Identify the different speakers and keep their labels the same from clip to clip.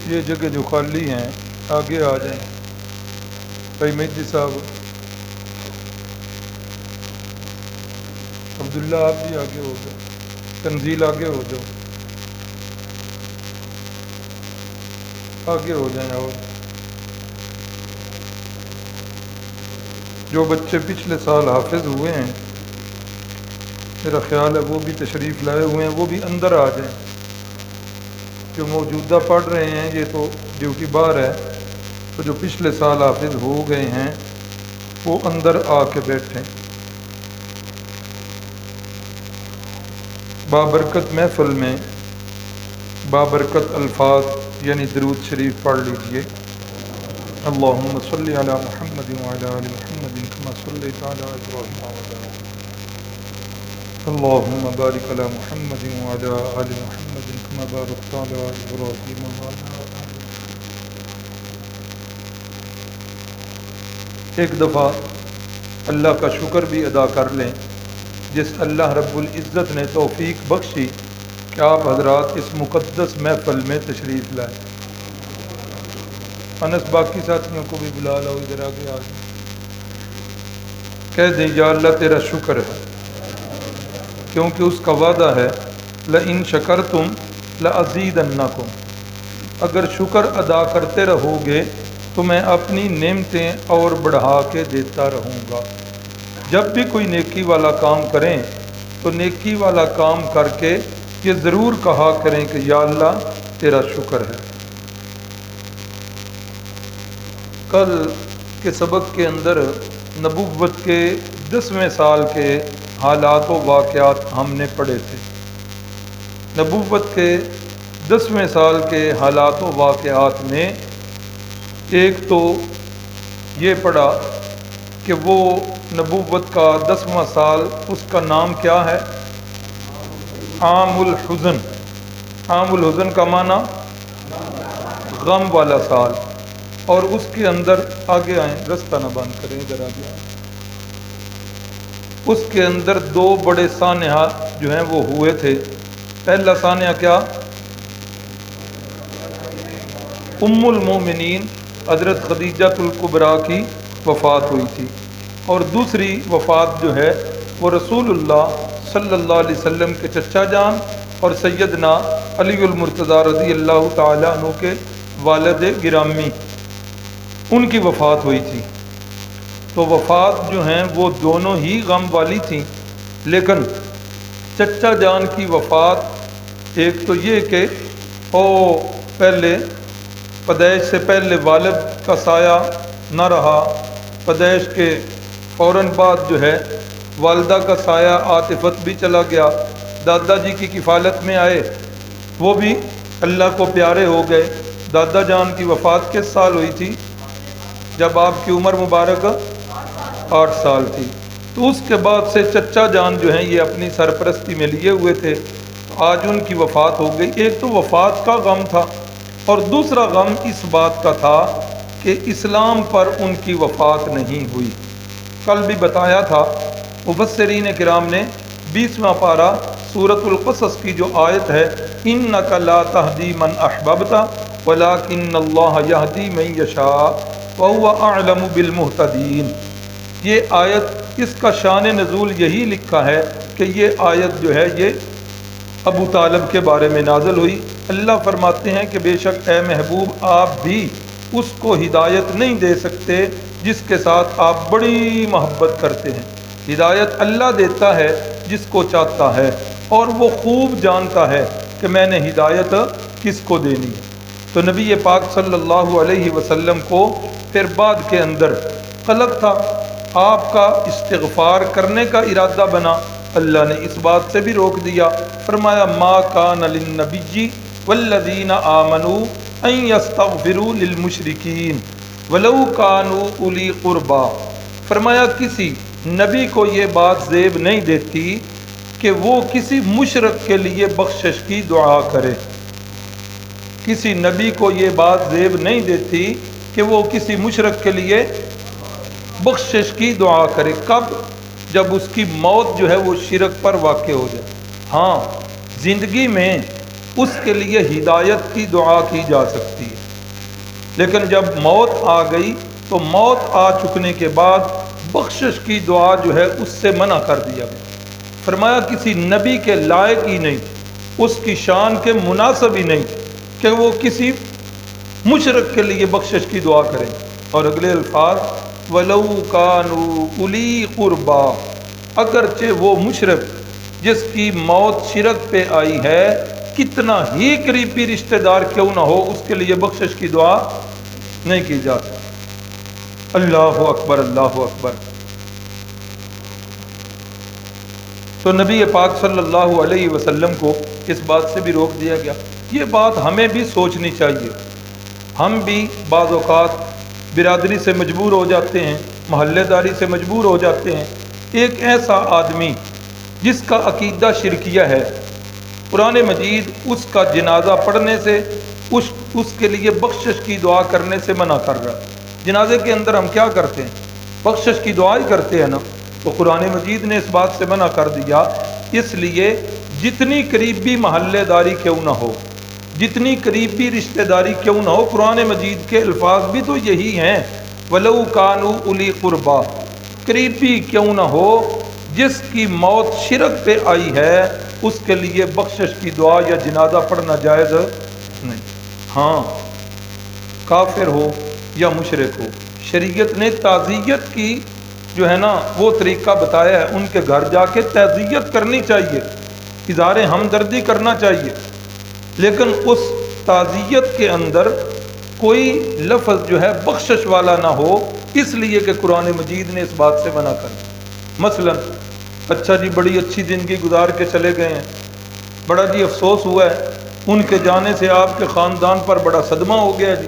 Speaker 1: یہ جگہ جو خالی ہیں آگے آ جائیں. بھائی مہدی صاحب، عبداللہ آپ بھی آگے ہو جاؤ، تنزیل آگے ہو جاؤ، آگے ہو جائیں. اور جو بچے پچھلے سال حافظ ہوئے ہیں میرا خیال ہے وہ بھی تشریف لائے ہوئے ہیں، وہ بھی اندر آ جائیں. جو موجودہ پڑھ رہے ہیں یہ تو ڈیوٹی باہر ہے، تو جو پچھلے سال حافظ ہو گئے ہیں وہ اندر آ کے بیٹھیں. بابرکت محفل میں بابرکت الفاظ یعنی درود شریف پڑھ لیجئے. اللہم صلی علی محمد وعلی آل محمد کما صلیت علی ابراہیم وعلی آل اللہم بارک علی محمد وعلی آل محمد کما بارکت علی ابراہیم وعلی آل. ایک دفعہ اللہ کا شکر بھی ادا کر لیں جس اللہ رب العزت نے توفیق بخشی کہ آپ حضرات اس مقدس محفل میں تشریف لائیں. انس باقی ساتھیوں کو بھی بلا لاؤ، ادھر آگے آ جائیں. کہہ دیں یا اللہ تیرا شکر ہے، کیونکہ اس کا وعدہ ہے لَإِن شَكَرْتُمْ لَأَزِيدَنَّكُمْ، اگر شکر ادا کرتے رہو گے تو میں اپنی نعمتیں اور بڑھا کے دیتا رہوں گا. جب بھی کوئی نیکی والا کام کریں تو نیکی والا کام کر کے یہ ضرور کہا کریں کہ یا اللہ تیرا شکر ہے. کل کے سبق کے اندر نبوت کے 10ویں سال کے حالات و واقعات ہم نے پڑھے تھے. نبوت کے 10ویں سال کے حالات و واقعات میں ایک تو یہ پڑھا کہ وہ نبوت کا 10واں سال اس کا نام کیا ہے؟ عام الحزن. عام الحزن کا معنی غم والا سال. اور اس کے اندر آگے آئیں، رستہ نہ بند کریں، ادھر آگے آئیں. اس کے اندر 2 بڑے سانحہ جو ہیں وہ ہوئے تھے. پہلا سانحہ کیا؟ ام المومنین حضرت خدیجہ الکبریٰ کی وفات ہوئی تھی، اور دوسری وفات جو ہے وہ رسول اللہ صلی اللہ علیہ وسلم کے چچا جان اور سیدنا علی المرتضیٰ رضی اللہ تعالیٰ عنہ کے والد گرامی، ان کی وفات ہوئی تھی. تو وفات جو ہیں وہ دونوں ہی غم والی تھیں، لیکن چچا جان کی وفات ایک تو یہ کہ پہلے پیدائش سے پہلے والد کا سایہ نہ رہا، پیدائش کے فوراً بعد جو ہے والدہ کا سایہ عاطفت بھی چلا گیا، دادا جی کی کفالت میں آئے وہ بھی اللہ کو پیارے ہو گئے. دادا جان کی وفات کس سال ہوئی تھی؟ جب آپ کی عمر مبارک 8 سال تھی. تو اس کے بعد سے چچا جان جو ہیں یہ اپنی سرپرستی میں لیے ہوئے تھے. آج ان کی وفات ہو گئی. ایک تو وفات کا غم تھا، اور دوسرا غم اس بات کا تھا کہ اسلام پر ان کی وفات نہیں ہوئی. کل بھی بتایا تھا مفسرین کرام نے 20واں پارہ سورۃ القصص کی جو آیت ہے اِنَّكَ لَا تَهْدِي مَنْ أَحْبَبْتَ وَلَكِنَّ اللَّهَ يَهْدِي مَن يَشَاءُ وَهُوَ أَعْلَمُ بِالْمُهْتَدِينَ. یہ آیت اس کا شان نزول یہی لکھا ہے کہ یہ آیت جو ہے یہ ابو طالب کے بارے میں نازل ہوئی. اللہ فرماتے ہیں کہ بے شک اے محبوب آپ بھی اس کو ہدایت نہیں دے سکتے جس کے ساتھ آپ بڑی محبت کرتے ہیں. ہدایت اللہ دیتا ہے جس کو چاہتا ہے، اور وہ خوب جانتا ہے کہ میں نے ہدایت کس کو دینی ہے. تو نبی پاک صلی اللہ علیہ وسلم کو پھر بعد کے اندر قلق تھا، آپ کا استغفار کرنے کا ارادہ بنا. اللہ نے اس بات سے بھی روک دیا، فرمایا ما کان للنبی والذین آمنوا ان یستغفروا للمشرکین ولو کانوا اولی قربا. فرمایا کسی نبی کو یہ بات زیب نہیں دیتی کہ وہ کسی مشرک کے لیے بخشش کی دعا کرے. کسی نبی کو یہ بات زیب نہیں دیتی کہ وہ کسی مشرک کے لیے بخشش کی دعا کرے. کب؟ جب اس کی موت جو ہے وہ شرک پر واقع ہو جائے. ہاں زندگی میں اس کے لیے ہدایت کی دعا کی جا سکتی ہے، لیکن جب موت آ گئی تو موت آ چکنے کے بعد بخشش کی دعا جو ہے اس سے منع کر دیا گیا۔ فرمایا کسی نبی کے لائق ہی نہیں، اس کی شان کے مناسب ہی نہیں کہ وہ کسی مشرک کے لیے بخشش کی دعا کریں۔ اور اگلے الفاظ وَلَوْ كَانُوا أُولِي قُرْبَىٰ، اگرچہ وہ مشرک جس کی موت شرک پہ آئی ہے کتنا ہی قریبی رشتہ دار کیوں نہ ہو، اس کے لیے بخشش کی دعا نہیں کی جاتی۔ اللہ اکبر، اللہ اکبر۔ تو نبی پاک صلی اللہ علیہ وسلم کو اس بات سے بھی روک دیا گیا۔ یہ بات ہمیں بھی سوچنی چاہیے۔ ہم بھی بعض اوقات برادری سے مجبور ہو جاتے ہیں، محلے داری سے مجبور ہو جاتے ہیں۔ ایک ایسا آدمی جس کا عقیدہ شرکیہ ہے، قرآن مجید اس کا جنازہ پڑھنے سے اس کے لیے بخشش کی دعا کرنے سے منع کر رہا ہے۔ جنازے کے اندر ہم کیا کرتے ہیں؟ بخشش کی دعا ہی کرتے ہیں نا۔ تو قرآن مجید نے اس بات سے منع کر دیا، اس لیے جتنی قریبی محلے داری کیوں نہ ہو، جتنی قریبی رشتہ داری کیوں نہ ہو، قرآن مجید کے الفاظ بھی تو یہی ہیں وَلَوْ كَانُوا أُولِي قُرْبَىٰ، قریبی کیوں نہ ہو، جس کی موت شرک پہ آئی ہے اس کے لیے بخشش کی دعا یا جنازہ پڑھنا جائز نہیں۔ ہاں، کافر ہو یا مشرک ہو، شریعت نے تعزیت کی جو ہے نا وہ طریقہ بتایا ہے، ان کے گھر جا کے تعزیت کرنی چاہیے، اظہار ہمدردی کرنا چاہیے، لیکن اس تعزیت کے اندر کوئی لفظ جو ہے بخشش والا نہ ہو، اس لیے کہ قرآن مجید نے اس بات سے منع کر دیا۔ مثلا اچھا جی بڑی اچھی زندگی گزار کے چلے گئے ہیں، بڑا جی افسوس ہوا ہے، ان کے جانے سے آپ کے خاندان پر بڑا صدمہ ہو گیا جی،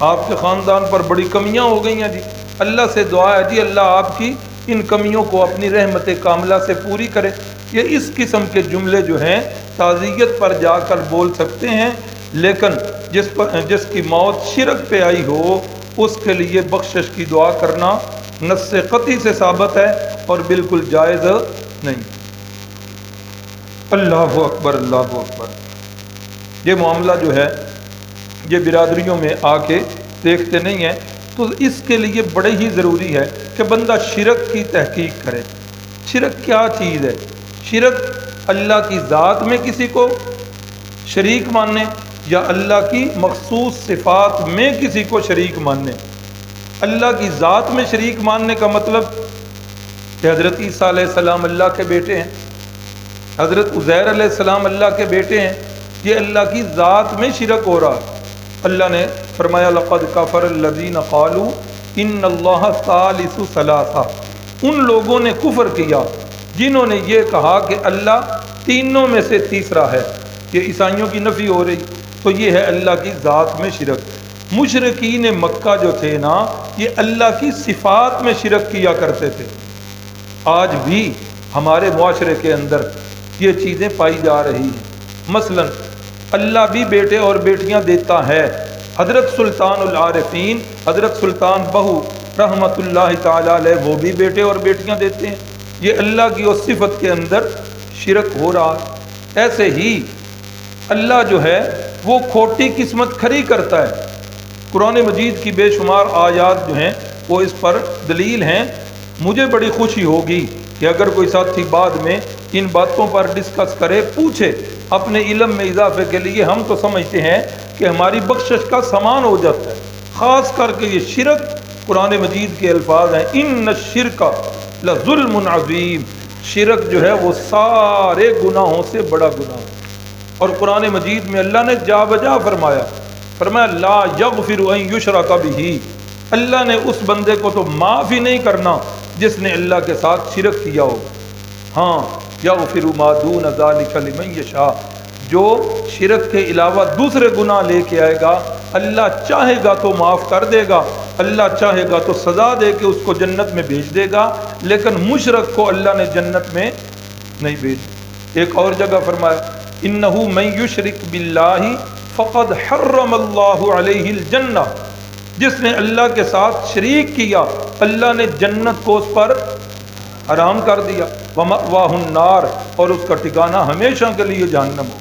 Speaker 1: آپ کے خاندان پر بڑی کمیاں ہو گئی ہیں جی، اللہ سے دعا ہے جی اللہ آپ کی ان کمیوں کو اپنی رحمت کاملہ سے پوری کرے۔ یہ اس قسم کے جملے جو ہیں تعزیت پر جا کر بول سکتے ہیں، لیکن جس کی موت شرک پہ آئی ہو اس کے لیے بخشش کی دعا کرنا نص قطعی سے ثابت ہے اور بالکل جائز نہیں۔ اللہ اکبر، اللہ اکبر۔ یہ معاملہ جو ہے یہ برادریوں میں آ کے دیکھتے نہیں ہیں، تو اس کے لیے بڑے ہی ضروری ہے کہ بندہ شرک کی تحقیق کرے۔ شرک کیا چیز ہے؟ شرک اللہ کی ذات میں کسی کو شریک ماننے یا اللہ کی مخصوص صفات میں کسی کو شریک ماننے۔ اللہ کی ذات میں شریک ماننے کا مطلب کہ حضرت عیسیٰ علیہ السلام اللہ کے بیٹے ہیں، حضرت عزیر علیہ السلام اللہ کے بیٹے ہیں، یہ اللہ کی ذات میں شرک ہو رہا ہے۔ اللہ نے فرمایا لقد کفر الذین قالوا ان اللہ ثالث ثلاثہ، ان لوگوں نے کفر کیا جنہوں نے یہ کہا کہ اللہ تینوں میں سے تیسرا ہے۔ یہ عیسائیوں کی نفی ہو رہی، تو یہ ہے اللہ کی ذات میں شرک۔ مشرکین مکہ جو تھے نا، یہ اللہ کی صفات میں شرک کیا کرتے تھے۔ آج بھی ہمارے معاشرے کے اندر یہ چیزیں پائی جا رہی ہیں۔ مثلا اللہ بھی بیٹے اور بیٹیاں دیتا ہے۔ حضرت سلطان العارفین حضرت سلطان بہو رحمت اللہ تعالی علیہ وہ بھی بیٹے اور بیٹیاں دیتے ہیں۔ یہ اللہ کی اس صفت کے اندر شرک ہو رہا ہے۔ ایسے ہی اللہ جو ہے وہ کھوٹی قسمت کھری کرتا ہے۔ قرآن مجید کی بے شمار آیات جو ہیں وہ اس پر دلیل ہیں۔ مجھے بڑی خوشی ہوگی کہ اگر کوئی ساتھی بعد میں ان باتوں پر ڈسکس کرے، پوچھے، اپنے علم میں اضافے کے لیے ہم تو سمجھتے ہیں کہ ہماری بخشش کا سامان ہو جاتا ہے۔ خاص کر کے یہ شرک، قرآن مجید کے الفاظ ہیں ان الشرک لظلم عظیم، شرک جو ہے وہ سارے گناہوں سے بڑا گناہ ہے۔ اور قرآن مجید میں اللہ نے جا بجا فرمایا لا یغفر ان یشرک بہ، اللہ نے اس بندے کو تو معاف ہی نہیں کرنا جس نے اللہ کے ساتھ شرک کیا ہو۔ ہاں یغفر ما دون ذلک لمن یشاء، جو شرک کے علاوہ دوسرے گناہ لے کے آئے گا اللہ چاہے گا تو معاف کر دے گا، اللہ چاہے گا تو سزا دے کے اس کو جنت میں بھیج دے گا، لیکن مشرک کو اللہ نے جنت میں نہیں بھیج۔ ایک اور جگہ فرمایا انہ من یشرک باللہ فقد حرم اللہ علیہ الجنہ، جس نے اللہ کے ساتھ شریک کیا اللہ نے جنت کو اس پر حرام کر دیا۔ ومأواہ النار، اور اس کا ٹھکانہ ہمیشہ کے لیے جہنم ہو۔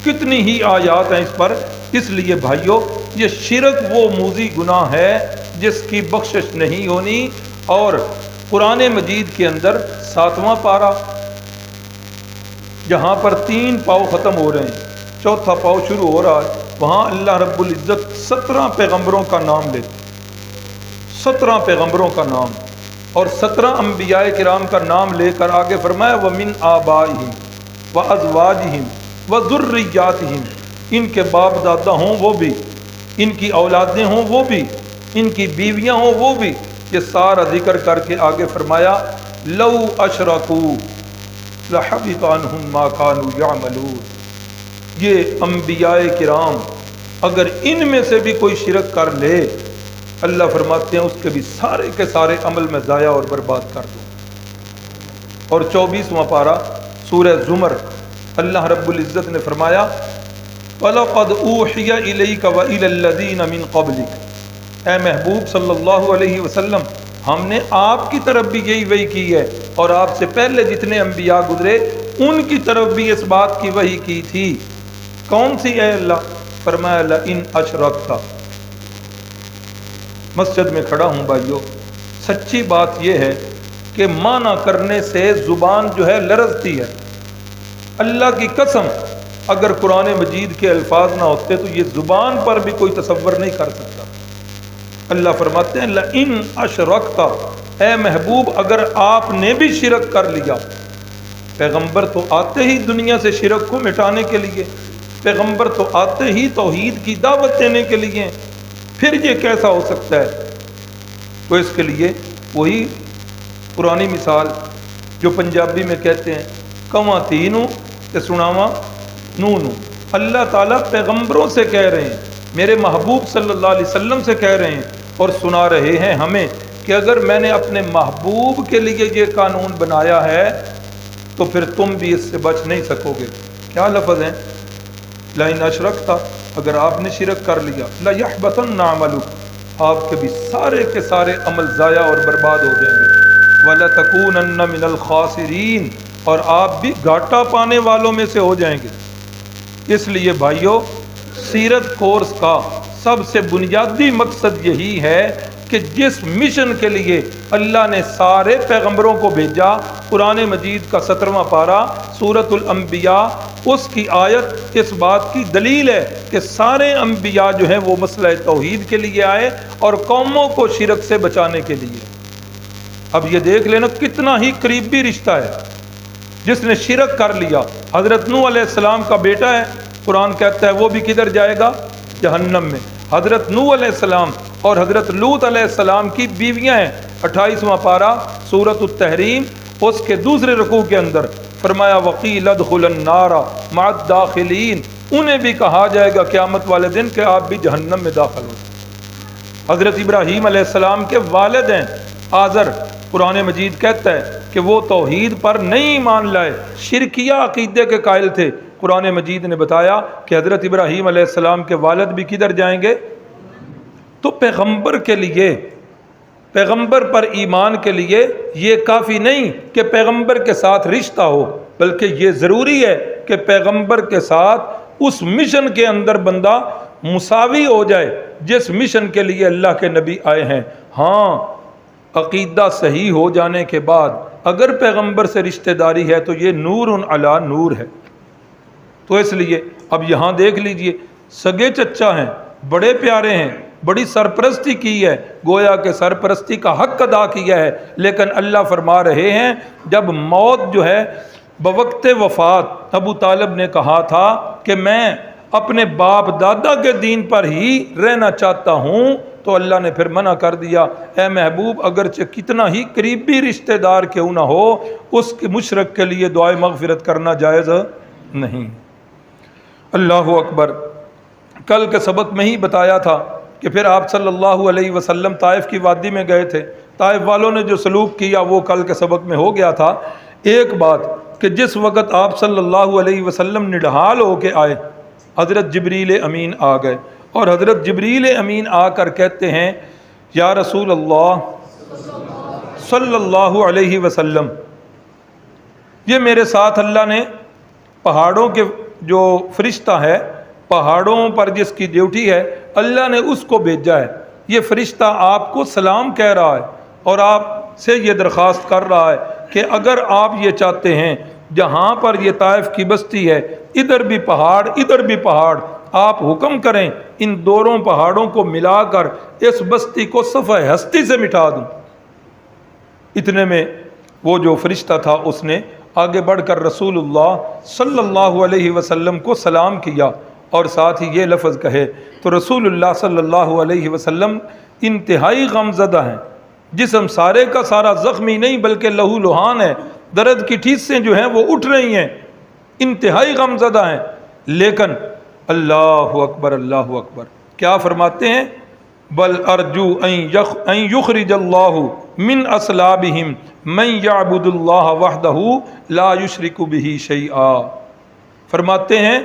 Speaker 1: کتنی ہی آیات ہیں اس پر۔ اس لیے بھائیو، یہ شرک وہ موذی گناہ ہے جس کی بخشش نہیں ہونی۔ اور قرآن مجید کے اندر 7واں پارہ جہاں پر 3 پاؤ ختم ہو رہے ہیں، 4تھا پاؤ شروع ہو رہا ہے، وہاں اللہ رب العزت 17 پیغمبروں کا نام لیتے، 17 پیغمبروں کا نام اور 17 انبیاء کرام کا نام لے کر آگے فرمایا وَمِنْ آبائِهِمْ وَأَزْوَاجِهِمْ وَذُرِّيَّاتِهِمْ، ان کے باپ دادا ہوں وہ بھی، ان کی اولادیں ہوں وہ بھی، ان کی بیویاں ہوں وہ بھی، یہ سارا ذکر کر کے آگے فرمایا لَوْ أَشْرَكُوا لَحَبِطَ عَنْهُمْ مَا كَانُوا يَعْمَلُونَ۔ یہ انبیاء کرام اگر ان میں سے بھی کوئی شرک کر لے، اللہ فرماتے ہیں اس کے بھی سارے کے سارے عمل میں ضائع اور برباد کر دوں۔ اور 24واں پارہ سورہ زمر، اللہ رب العزت نے فرمایا وَلَقَدْ أُوحِيَ إِلَيْكَ وَإِلَى الَّذِينَ مِن قَبْلِكَ، اے محبوب صلی اللہ علیہ وسلم، ہم نے آپ کی طرف بھی یہی وحی کی ہے، اور آپ سے پہلے جتنے انبیاء گزرے ان کی طرف بھی اس بات کی وحی کی تھی۔ کون سی ہے اللہ؟ فرمایا لَإِنْ أَشْرَكْتَ۔ مسجد میں کھڑا ہوں بھائیو، سچی بات یہ ہے کہ معنی کرنے سے زبان جو ہے لرزتی ہے۔ اللہ کی قسم اگر قرآن مجید کے الفاظ نہ ہوتے تو یہ زبان پر بھی کوئی تصور نہیں کر سکتا۔ اللہ فرماتے ہیں لَإِنْ أَشْرَكْتَ، اے محبوب اگر آپ نے بھی شرک کر لیا۔ پیغمبر تو آتے ہی دنیا سے شرک کو مٹانے کے لیے، پیغمبر تو آتے ہی توحید کی دعوت دینے کے لیے، پھر یہ کیسا ہو سکتا ہے؟ تو اس کے لیے وہی پرانی مثال جو پنجابی میں کہتے ہیں کواں تینوں تے سناواں نونوں۔ اللہ تعالیٰ پیغمبروں سے کہہ رہے ہیں، میرے محبوب صلی اللہ علیہ وسلم سے کہہ رہے ہیں اور سنا رہے ہیں ہمیں کہ اگر میں نے اپنے محبوب کے لیے یہ قانون بنایا ہے تو پھر تم بھی اس سے بچ نہیں سکو گے۔ کیا لفظ ہیں؟ لَإِنْ أَشْرَكْتَ، اگر آپ نے شرک کر لیا، لَيَحْبَطَنَّ عَمَلُكَ، آپ کے بھی سارے کے سارے عمل ضائع اور برباد ہو جائیں گے، وَلَتَكُونَنَّ مِنَ الْخَاسِرِينَ، اور آپ بھی گھاٹا پانے والوں میں سے ہو جائیں گے۔ اس لیے بھائیو، سیرت کورس کا سب سے بنیادی مقصد یہی ہے کہ جس مشن کے لیے اللہ نے سارے پیغمبروں کو بھیجا، قرآن مجید کا 17واں پارہ سورۃ الانبیاء، اس کی آیت اس بات کی دلیل ہے کہ سارے انبیاء جو ہیں وہ مسئلہ توحید کے لیے آئے اور قوموں کو شرک سے بچانے کے لیے۔ اب یہ دیکھ لینا کتنا ہی قریبی رشتہ ہے۔ جس نے شرک کر لیا، حضرت نوح علیہ السلام کا بیٹا ہے، قرآن کہتا ہے وہ بھی کدھر جائے گا؟ جہنم میں۔ حضرت نوح علیہ السلام اور حضرت لوط علیہ السلام کی بیویاں ہیں، 28واں پارہ سورۃ التحریم، اس کے دوسرے رکوع کے اندر فرمایا وقیل ادخلوا النار مع الداخلین، انہیں بھی کہا جائے گا قیامت والے دن کہ آپ بھی جہنم میں داخل ہو۔ حضرت ابراہیم علیہ السلام کے والد ہیں آزر، قرآن مجید کہتا ہے کہ وہ توحید پر نہیں ایمان لائے، شرکیہ عقیدے کے قائل تھے۔ قرآن مجید نے بتایا کہ حضرت ابراہیم علیہ السلام کے والد بھی کدھر جائیں گے؟ تو پیغمبر کے لیے، پیغمبر پر ایمان کے لیے یہ کافی نہیں کہ پیغمبر کے ساتھ رشتہ ہو، بلکہ یہ ضروری ہے کہ پیغمبر کے ساتھ اس مشن کے اندر بندہ مساوی ہو جائے جس مشن کے لیے اللہ کے نبی آئے ہیں۔ ہاں، عقیدہ صحیح ہو جانے کے بعد اگر پیغمبر سے رشتہ داری ہے تو یہ نور علی نور ہے۔ تو اس لیے اب یہاں دیکھ لیجئے، سگے چچا ہیں، بڑے پیارے ہیں، بڑی سرپرستی کی ہے، گویا کہ سرپرستی کا حق ادا کیا ہے، لیکن اللہ فرما رہے ہیں جب موت جو ہے بوقت وفات، ابو طالب نے کہا تھا کہ میں اپنے باپ دادا کے دین پر ہی رہنا چاہتا ہوں، تو اللہ نے پھر منع کر دیا، اے محبوب اگرچہ کتنا ہی قریبی رشتہ دار کیوں نہ ہو، اس کے مشرک کے لیے دعائے مغفرت کرنا جائز نہیں۔ اللہ اکبر۔ کل کے سبق میں ہی بتایا تھا کہ پھر آپ صلی اللہ علیہ وسلم طائف کی وادی میں گئے تھے، طائف والوں نے جو سلوک کیا وہ کل کے سبق میں ہو گیا تھا۔ ایک بات کہ جس وقت آپ صلی اللہ علیہ وسلم نڈھال ہو کے آئے، حضرت جبریل امین آ گئے، اور حضرت جبریل امین آ کر کہتے ہیں یا رسول اللہ صلی اللہ علیہ وسلم، یہ میرے ساتھ اللہ نے پہاڑوں کے جو فرشتہ ہے پہاڑوں پر جس کی ڈیوٹی ہے اللہ نے اس کو بھیجا ہے، یہ فرشتہ آپ کو سلام کہہ رہا ہے اور آپ سے یہ درخواست کر رہا ہے کہ اگر آپ یہ چاہتے ہیں جہاں پر یہ طائف کی بستی ہے ادھر بھی پہاڑ ادھر بھی پہاڑ، آپ حکم کریں ان دونوں پہاڑوں کو ملا کر اس بستی کو صفحہ ہستی سے مٹا دوں۔ اتنے میں وہ جو فرشتہ تھا اس نے آگے بڑھ کر رسول اللہ صلی اللہ علیہ وسلم کو سلام کیا اور ساتھ ہی یہ لفظ کہے تو رسول اللہ صلی اللہ علیہ وسلم انتہائی غمزدہ ہیں، جسم سارے کا سارا زخمی نہیں بلکہ لہو لہان ہے، درد کی ٹھیسیں جو ہیں وہ اٹھ رہی ہیں، انتہائی غمزدہ ہیں، لیکن اللہ اکبر اللہ اکبر کیا فرماتے ہیں؟ بل ارجو ان یخرج اللہ من اصلابہم من یعبد اللہ وحدہ لا یشرک بہ شیئا۔ فرماتے ہیں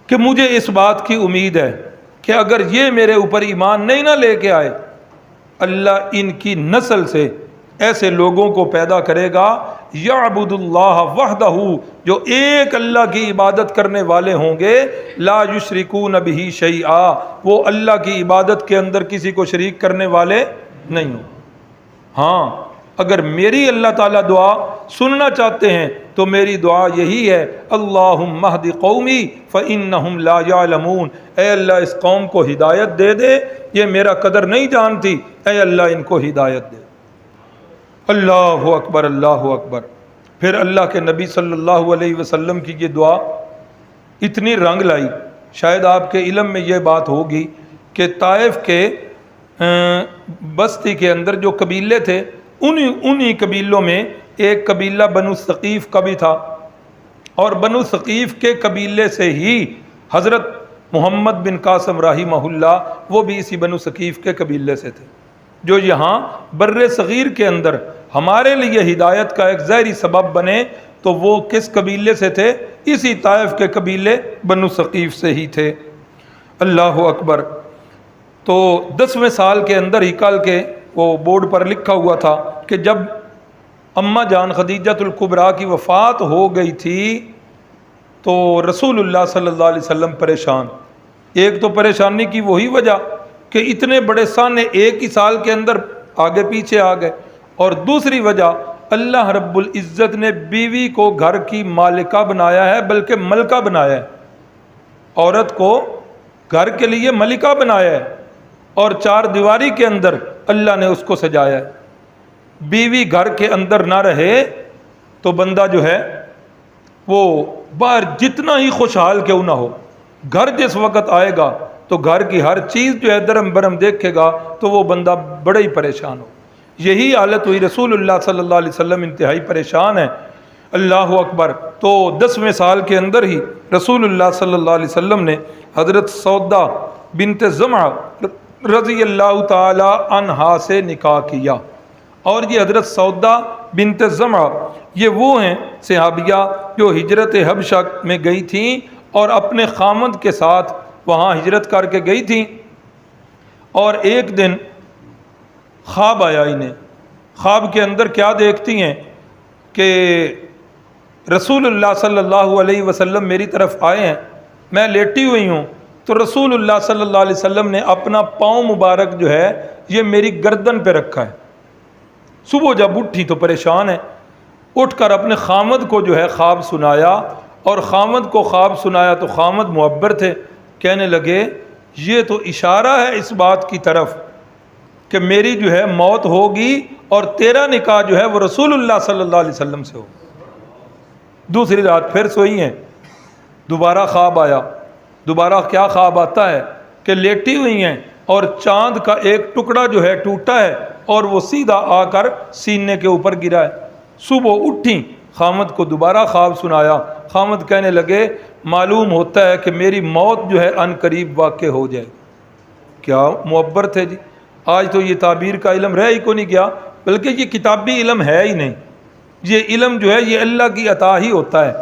Speaker 1: کہ مجھے اس بات کی امید ہے کہ اگر یہ میرے اوپر ایمان نہیں نہ لے کے آئے اللہ ان کی نسل سے ایسے لوگوں کو پیدا کرے گا یعبد اللہ وحدہ، جو ایک اللہ کی عبادت کرنے والے ہوں گے، لا یشرکون بہ شیئا، وہ اللہ کی عبادت کے اندر کسی کو شریک کرنے والے نہیں ہوں۔ ہاں اگر میری اللہ تعالیٰ دعا سننا چاہتے ہیں تو میری دعا یہی ہے اللہم اہد قومی فإنہم لا یعلمون، اے اللہ اس قوم کو ہدایت دے دے، یہ میرا قدر نہیں جانتی، اے اللہ ان کو ہدایت دے۔ اللہ اکبر اللہ اکبر۔ پھر اللہ کے نبی صلی اللہ علیہ وسلم کی یہ دعا اتنی رنگ لائی، شاید آپ کے علم میں یہ بات ہوگی کہ طائف کے بستی کے اندر جو قبیلے تھے انہی قبیلوں میں ایک قبیلہ بنو ثقیف کا بھی تھا، اور بنو ثقیف کے قبیلے سے ہی حضرت محمد بن قاسم رحمہ اللہ وہ بھی اسی بنو ثقیف کے قبیلے سے تھے، جو یہاں بر صغیر کے اندر ہمارے لیے ہدایت کا ایک ظاہری سبب بنے تو وہ کس قبیلے سے تھے؟ اسی طائف کے قبیلے بنو ثقیف سے ہی تھے۔ اللہ اکبر۔ تو 10ویں سال کے اندر ہی کل کے وہ بورڈ پر لکھا ہوا تھا کہ جب اماں جان خدیجۃ الکبریٰ کی وفات ہو گئی تھی تو رسول اللہ صلی اللہ علیہ وسلم پریشان، ایک تو پریشانی کی وہی وجہ کہ اتنے بڑے سانے ایک ہی سال کے اندر آگے پیچھے آ گئے، اور دوسری وجہ اللہ رب العزت نے بیوی کو گھر کی مالکہ بنایا ہے بلکہ ملکہ بنایا ہے، عورت کو گھر کے لیے ملکہ بنایا ہے اور چار دیواری کے اندر اللہ نے اس کو سجایا ہے۔ بیوی گھر کے اندر نہ رہے تو بندہ جو ہے وہ باہر جتنا ہی خوشحال کیوں نہ ہو، گھر جس وقت آئے گا تو گھر کی ہر چیز جو ہے درم برم دیکھے گا تو وہ بندہ بڑا ہی پریشان ہو۔ یہی حالت ہوئی، رسول اللہ صلی اللہ علیہ وسلم انتہائی پریشان ہیں۔ اللہ اکبر۔ تو 10ویں سال کے اندر ہی رسول اللہ صلی اللہ علیہ وسلم نے حضرت سودا بنت زمعہ رضی اللہ تعالی عنہا سے نکاح کیا، اور یہ حضرت سودا بنت زمعہ یہ وہ ہیں صحابیہ جو ہجرت حبشہ میں گئی تھیں اور اپنے خامند کے ساتھ وہاں ہجرت کر کے گئی تھیں، اور ایک دن خواب آیا انہیں۔ خواب کے اندر کیا دیکھتی ہیں کہ رسول اللہ صلی اللہ علیہ وسلم میری طرف آئے ہیں، میں لیٹی ہوئی ہوں، تو رسول اللہ صلی اللہ علیہ وسلم نے اپنا پاؤں مبارک جو ہے یہ میری گردن پہ رکھا ہے۔ صبح جب اٹھی تو پریشان ہے، اٹھ کر اپنے خامد کو جو ہے خواب سنایا، اور خامد کو خواب سنایا تو خامد معبر تھے، کہنے لگے یہ تو اشارہ ہے اس بات کی طرف کہ میری جو ہے موت ہوگی اور تیرا نکاح جو ہے وہ رسول اللہ صلی اللہ علیہ وسلم سے ہو۔ دوسری رات پھر سوئی ہیں، دوبارہ خواب آیا۔ دوبارہ کیا خواب آتا ہے کہ لیٹی ہوئی ہیں اور چاند کا ایک ٹکڑا جو ہے ٹوٹا ہے اور وہ سیدھا آ کر سینے کے اوپر گرا ہے۔ صبح اٹھیں، خامد کو دوبارہ خواب سنایا، خامد کہنے لگے معلوم ہوتا ہے کہ میری موت جو ہے ان قریب واقع ہو جائے۔ کیا معبر تھے جی! آج تو یہ تعبیر کا علم رہ ہی کو نہیں گیا، بلکہ یہ کتابی علم ہے ہی نہیں، یہ علم جو ہے یہ اللہ کی عطا ہی ہوتا ہے۔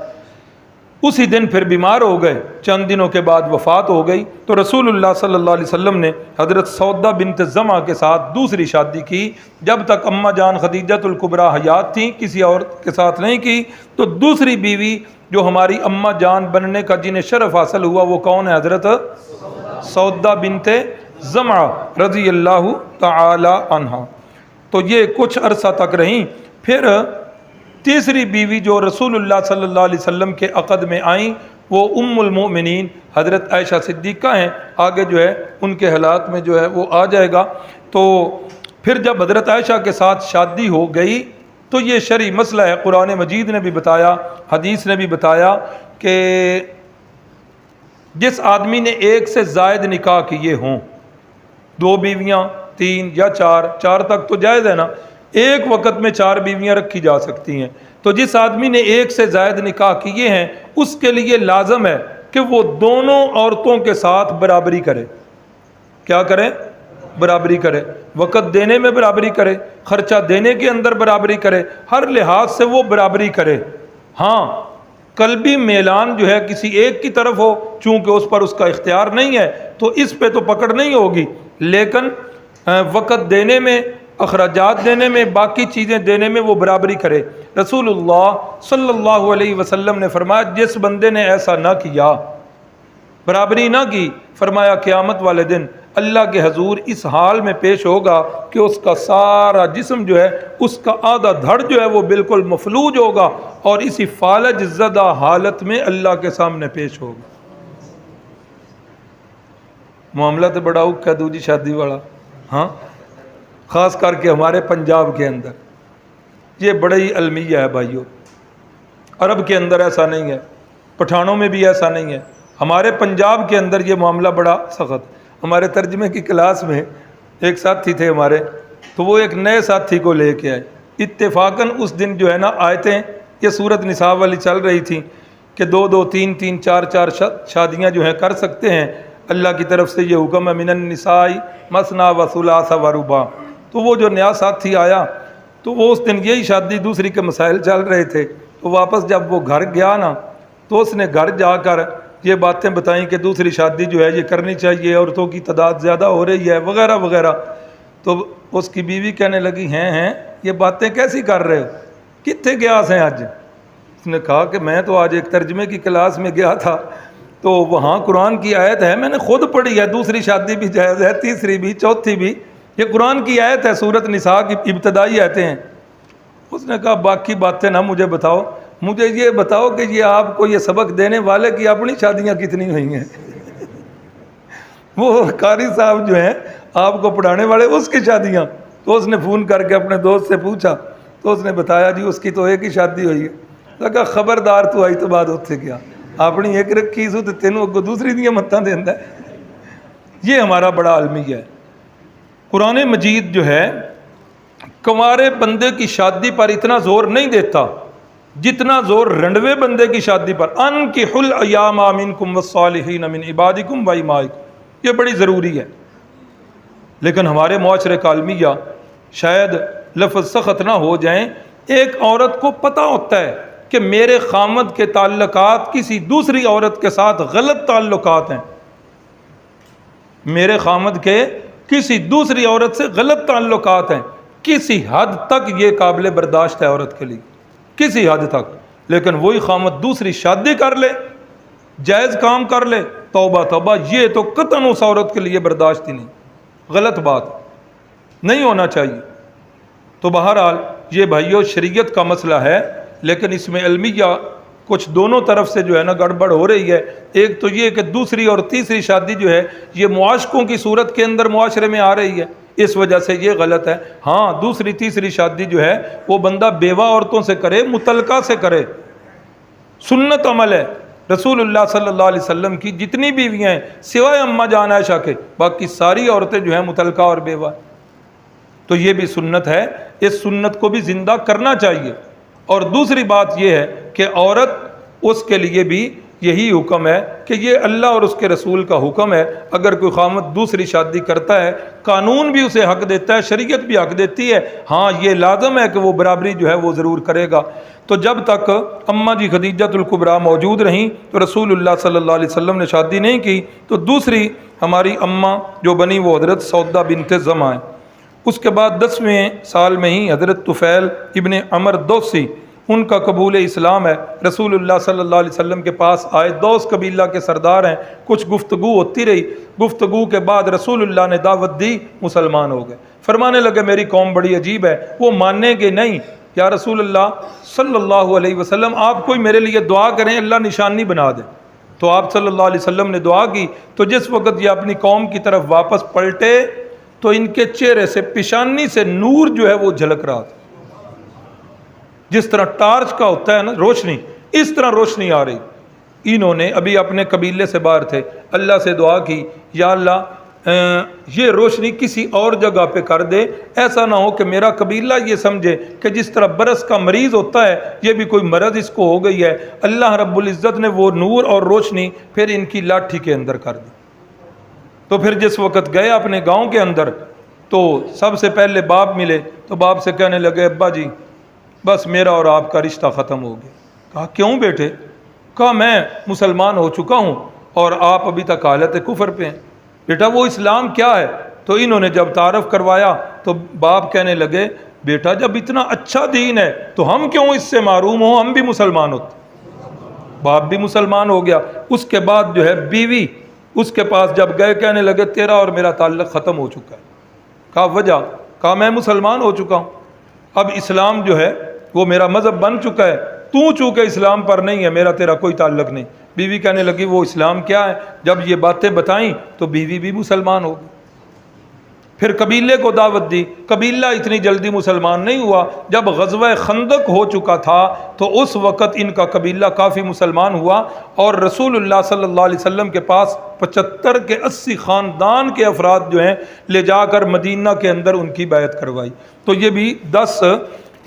Speaker 1: اسی دن پھر بیمار ہو گئے، چند دنوں کے بعد وفات ہو گئی۔ تو رسول اللہ صلی اللہ علیہ وسلم نے حضرت سودا بنت زمعہ کے ساتھ دوسری شادی کی۔ جب تک اماں جان خدیجۃ الکبریٰ حیات تھیں کسی اور کے ساتھ نہیں کی۔ تو دوسری بیوی جو ہماری اماں جان بننے کا جنہیں شرف حاصل ہوا وہ کون ہے؟ حضرت سودا بنت زمعہ رضی اللہ تعالی عنہا۔ تو یہ کچھ عرصہ تک رہیں۔ پھر تیسری بیوی جو رسول اللہ صلی اللہ علیہ وسلم کے عقد میں آئیں وہ ام المؤمنین حضرت عائشہ صدیقہ ہیں۔ آگے جو ہے ان کے حالات میں جو ہے وہ آ جائے گا۔ تو پھر جب حضرت عائشہ کے ساتھ شادی ہو گئی تو یہ شرعی مسئلہ ہے، قرآن مجید نے بھی بتایا، حدیث نے بھی بتایا کہ جس آدمی نے ایک سے زائد نکاح کیے ہوں، 2 بیویاں 3 یا 4 تک تو جائز ہے نا، ایک وقت میں 4 بیویاں رکھی جا سکتی ہیں۔ تو جس آدمی نے ایک سے زائد نکاح کیے ہیں اس کے لیے لازم ہے کہ وہ دونوں عورتوں کے ساتھ برابری کرے۔ کیا کرے؟ برابری کرے، وقت دینے میں برابری کرے، خرچہ دینے کے اندر برابری کرے، ہر لحاظ سے وہ برابری کرے۔ ہاں قلبی میلان جو ہے کسی ایک کی طرف ہو، چونکہ اس پر اس کا اختیار نہیں ہے تو اس پہ تو پکڑ نہیں ہوگی، لیکن وقت دینے میں، اخراجات دینے میں، باقی چیزیں دینے میں وہ برابری کرے۔ رسول اللہ صلی اللہ علیہ وسلم نے فرمایا جس بندے نے ایسا نہ کیا، برابری نہ کی، فرمایا قیامت والے دن اللہ کے حضور اس حال میں پیش ہوگا کہ اس کا سارا جسم جو ہے، اس کا آدھا دھڑ جو ہے وہ بالکل مفلوج ہوگا اور اسی فالج زدہ حالت میں اللہ کے سامنے پیش ہوگا۔ معاملہ تو بڑا اوکھ ہے دوسری شادی والا، ہاں خاص کر کے ہمارے پنجاب کے اندر یہ بڑا ہی المیہ ہے بھائیوں۔ عرب کے اندر ایسا نہیں ہے، پٹھانوں میں بھی ایسا نہیں ہے، ہمارے پنجاب کے اندر یہ معاملہ بڑا سخت۔ ہمارے ترجمے کی کلاس میں ایک ساتھی تھے ہمارے، تو وہ ایک نئے ساتھی کو لے کے آئے، اتفاقاً اس دن جو ہے نا آیتیں یہ سورت نساء والی چل رہی تھیں کہ 2 3 3 4 شادیاں جو ہیں کر سکتے ہیں، اللہ کی طرف سے یہ حکم ہے من النساء مثنی و ثلاث و رباع۔ تو وہ جو نیا ساتھی آیا تو وہ اس دن یہی شادی دوسری کے مسائل چل رہے تھے، تو واپس جب وہ گھر گیا نا تو اس نے گھر جا کر یہ باتیں بتائیں کہ دوسری شادی جو ہے یہ کرنی چاہیے، عورتوں کی تعداد زیادہ ہو رہی ہے وغیرہ وغیرہ۔ تو اس کی بیوی کہنے لگی ہیں یہ باتیں کیسی کر رہے ہو، کتنے گیا سے آج؟ اس نے کہا کہ میں تو آج ایک ترجمے کی کلاس میں گیا تھا تو وہاں قرآن کی آیت ہے، میں نے خود پڑھی ہے، دوسری شادی بھی جائز ہے، تیسری بھی، چوتھی بھی، یہ قرآن کی آیت ہے، سورت نساء کی ابتدائی آیتیں ہیں۔ اس نے کہا باقی باتیں نہ مجھے بتاؤ، مجھے یہ بتاؤ کہ یہ آپ کو یہ سبق دینے والے کی اپنی شادیاں کتنی ہوئی ہیں؟ وہ قاری صاحب جو ہیں آپ کو پڑھانے والے، اس کی شادیاں۔ تو اس نے فون کر کے اپنے دوست سے پوچھا تو اس نے بتایا جی اس کی تو ایک ہی شادی ہوئی ہے۔ لگا خبردار تو آئی تو بعد اتنے کیا اپنی ایک رکھی سو تو تینوں اگوں دوسری دیاں متاں دیندا ہے۔ یہ ہمارا بڑا المیہ ہے۔ قرآن مجید جو ہے کنوارے بندے کی شادی پر اتنا زور نہیں دیتا جتنا زور رنڈوے بندے کی شادی پر۔ انکحوا الایام منکم والصالحین من عبادکم و امائکم، یہ بڑی ضروری ہے۔ لیکن ہمارے معاشرے کا المیہ شاید لفظ سخت نہ ہو جائیں، ایک عورت کو پتہ ہوتا ہے کہ میرے خامد کے تعلقات کسی دوسری عورت کے ساتھ غلط تعلقات ہیں، میرے خامد کے کسی دوسری عورت سے غلط تعلقات ہیں، کسی حد تک یہ قابل برداشت ہے عورت کے لیے، کسی حد تک۔ لیکن وہی خامد دوسری شادی کر لے، جائز کام کر لے، توبہ توبہ، یہ تو قطعاً اس عورت کے لیے برداشت ہی نہیں، غلط بات نہیں ہونا چاہیے۔ تو بہرحال یہ بھائیو شریعت کا مسئلہ ہے، لیکن اس میں المیہ کچھ دونوں طرف سے جو ہے نا گڑبڑ ہو رہی ہے۔ ایک تو یہ کہ دوسری اور تیسری شادی جو ہے یہ معاشقوں کی صورت کے اندر معاشرے میں آ رہی ہے، اس وجہ سے یہ غلط ہے۔ ہاں دوسری تیسری شادی جو ہے وہ بندہ بیوہ عورتوں سے کرے، متعلقہ سے کرے، سنت عمل ہے۔ رسول اللہ صلی اللہ علیہ وسلم کی جتنی بیویاں ہیں سوائے اماں جان عائشہ کے، باقی ساری عورتیں جو ہیں متعلقہ اور بیوہ، تو یہ بھی سنت ہے، اس سنت کو بھی زندہ کرنا چاہیے۔ اور دوسری بات یہ ہے کہ عورت اس کے لیے بھی یہی حکم ہے کہ یہ اللہ اور اس کے رسول کا حکم ہے. اگر کوئی خامد دوسری شادی کرتا ہے قانون بھی اسے حق دیتا ہے, شریعت بھی حق دیتی ہے, ہاں یہ لازم ہے کہ وہ برابری جو ہے وہ ضرور کرے گا. تو جب تک اماں جی خدیجۃ الکبریٰ موجود رہیں تو رسول اللہ صلی اللہ علیہ وسلم نے شادی نہیں کی. تو دوسری ہماری اماں جو بنی وہ حضرت سودا بنت زمعہ ہیں. اس کے بعد 10ویں سال میں ہی حضرت طفیل ابن عمر دوسی ان کا قبول اسلام ہے. رسول اللہ صلی اللہ علیہ وسلم کے پاس آئے, دوس قبیلہ کے سردار ہیں. کچھ گفتگو ہوتی رہی, گفتگو کے بعد رسول اللہ نے دعوت دی, مسلمان ہو گئے. فرمانے لگے میری قوم بڑی عجیب ہے, وہ مانیں گے نہیں. یا رسول اللہ صلی اللہ علیہ وسلم آپ کوئی میرے لیے دعا کریں, اللہ نشانی بنا دے. تو آپ صلی اللہ علیہ وسلم نے دعا کی. تو جس وقت یہ اپنی قوم کی طرف واپس پلٹے تو ان کے چہرے سے پیشانی سے نور جو ہے وہ جھلک رہا تھا, جس طرح ٹارچ کا ہوتا ہے نا روشنی, اس طرح روشنی آ رہی. انہوں نے ابھی اپنے قبیلے سے باہر تھے, اللہ سے دعا کی یا اللہ یہ روشنی کسی اور جگہ پہ کر دے, ایسا نہ ہو کہ میرا قبیلہ یہ سمجھے کہ جس طرح برس کا مریض ہوتا ہے یہ بھی کوئی مرض اس کو ہو گئی ہے. اللہ رب العزت نے وہ نور اور روشنی پھر ان کی لاٹھی کے اندر کر دی. تو پھر جس وقت گئے اپنے گاؤں کے اندر تو سب سے پہلے باپ ملے, تو باپ سے کہنے لگے ابا جی بس میرا اور آپ کا رشتہ ختم ہو گیا. کہا کیوں بیٹے؟ کہا میں مسلمان ہو چکا ہوں اور آپ ابھی تک حالت کفر پہ ہیں. بیٹا وہ اسلام کیا ہے؟ تو انہوں نے جب تعارف کروایا تو باپ کہنے لگے بیٹا جب اتنا اچھا دین ہے تو ہم کیوں اس سے محروم ہوں, ہم بھی مسلمان ہوتے. باپ بھی مسلمان ہو گیا. اس کے بعد جو ہے بیوی اس کے پاس جب گئے کہنے لگے تیرا اور میرا تعلق ختم ہو چکا ہے. کہا وجہ؟ کہا میں مسلمان ہو چکا ہوں, اب اسلام جو ہے وہ میرا مذہب بن چکا ہے, تو چونکہ اسلام پر نہیں ہے میرا تیرا کوئی تعلق نہیں. بیوی کہنے لگی وہ اسلام کیا ہے؟ جب یہ باتیں بتائیں تو بیوی بھی مسلمان ہو گئی. پھر قبیلے کو دعوت دی, قبیلہ اتنی جلدی مسلمان نہیں ہوا. جب غزوہ خندق ہو چکا تھا تو اس وقت ان کا قبیلہ کافی مسلمان ہوا اور رسول اللہ صلی اللہ علیہ وسلم کے پاس 75 کے 80 خاندان کے افراد جو ہیں لے جا کر مدینہ کے اندر ان کی بیعت کروائی. تو یہ بھی 10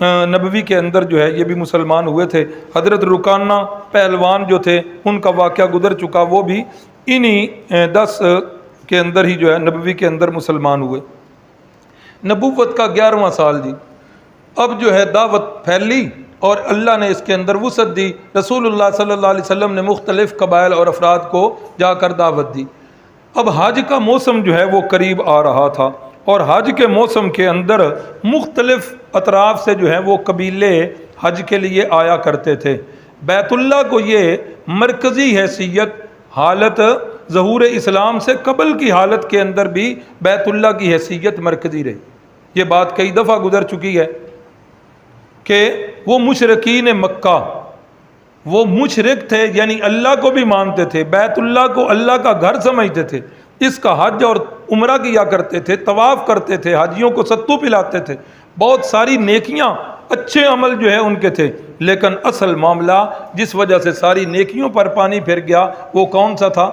Speaker 1: نبوی کے اندر جو ہے یہ بھی مسلمان ہوئے تھے. حضرت رکانہ پہلوان جو تھے ان کا واقعہ گزر چکا, وہ بھی انہی 10 کے اندر ہی جو ہے نبوی کے اندر مسلمان ہوئے. نبوت کا 11واں سال جی, اب جو ہے دعوت پھیلی اور اللہ نے اس کے اندر وسعت دی. رسول اللہ صلی اللہ علیہ وسلم نے مختلف قبائل اور افراد کو جا کر دعوت دی. اب حج کا موسم جو ہے وہ قریب آ رہا تھا اور حج کے موسم کے اندر مختلف اطراف سے جو ہے وہ قبیلے حج کے لیے آیا کرتے تھے. بیت اللہ کو یہ مرکزی حیثیت حالت ظہور اسلام سے قبل کی حالت کے اندر بھی بیت اللہ کی حیثیت مرکزی رہی. یہ بات کئی دفعہ گزر چکی ہے کہ وہ مشرکین مکہ وہ مشرک تھے, یعنی اللہ کو بھی مانتے تھے, بیت اللہ کو اللہ کا گھر سمجھتے تھے, اس کا حج اور عمرہ کیا کرتے تھے, طواف کرتے تھے, حاجیوں کو ستو پلاتے تھے, بہت ساری نیکیاں اچھے عمل جو ہے ان کے تھے. لیکن اصل معاملہ جس وجہ سے ساری نیکیوں پر پانی پھر گیا وہ کون سا تھا؟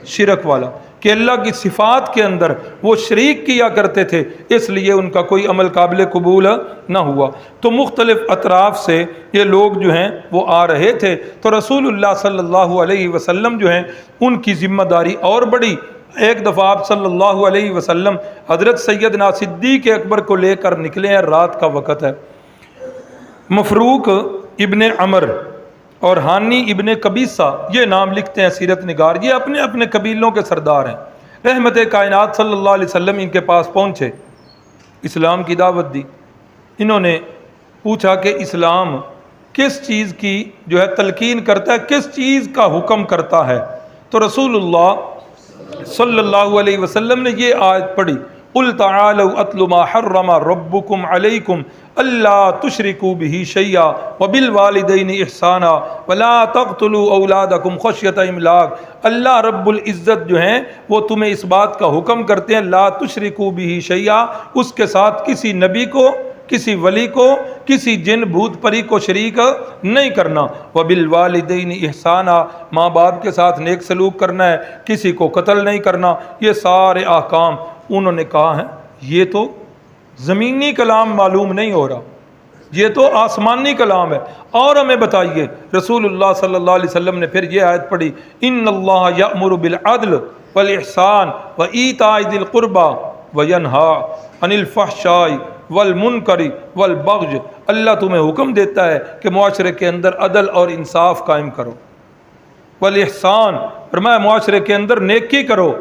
Speaker 1: شرک والا, کہ اللہ کی صفات کے اندر وہ شریک کیا کرتے تھے, اس لیے ان کا کوئی عمل قابل قبول نہ ہوا. تو مختلف اطراف سے یہ لوگ جو ہیں وہ آ رہے تھے. تو رسول اللہ صلی اللہ علیہ وسلم جو ہیں ان کی ذمہ داری اور بڑی. ایک دفعہ آپ صلی اللہ علیہ وسلم حضرت سیدنا صدیق اکبر کو لے کر نکلے ہیں, رات کا وقت ہے. مفروق ابن عمر اور حانی ابن قبیصہ یہ نام لکھتے ہیں سیرت نگار, یہ اپنے اپنے قبیلوں کے سردار ہیں. رحمت کائنات صلی اللہ علیہ وسلم ان کے پاس پہنچے, اسلام کی دعوت دی. انہوں نے پوچھا کہ اسلام کس چیز کی جو ہے تلقین کرتا ہے, کس چیز کا حکم کرتا ہے. تو رسول اللہ صلی اللہ علیہ وسلم نے یہ آیت پڑھی, قل تعالوا اتل ما حرم ربکم علیکم اللہ تشرکوا بہ شیئا وبالوالدین احسانا ولا تقتلوا اولادکم خشیۃ املاق. اللہ رب العزت جو ہیں وہ تمہیں اس بات کا حکم کرتے ہیں لا تشرکوا بہ شیئا, اس کے ساتھ کسی نبی کو, کسی ولی کو, کسی جن بھوت پری کو شریک نہیں کرنا. وبالوالدین احسانا, ماں باپ کے ساتھ نیک سلوک کرنا ہے, کسی کو قتل نہیں کرنا. یہ سارے احکام انہوں نے کہا ہے یہ تو زمینی کلام معلوم نہیں ہو رہا, یہ تو آسمانی کلام ہے۔ اور ہمیں بتائیے رسول اللہ صلی اللہ علیہ وسلم نے پھر یہ آیت پڑھی، ان اللہ یأمر بالعدل والاحسان وایتاء ذی القربى وینہا عن الفحشاء والمنکر والبغی، اللہ تمہیں حکم دیتا ہے کہ معاشرے کے اندر عدل اور انصاف قائم کرو، والاحسان فرمایا معاشرے کے اندر نیکی کرو،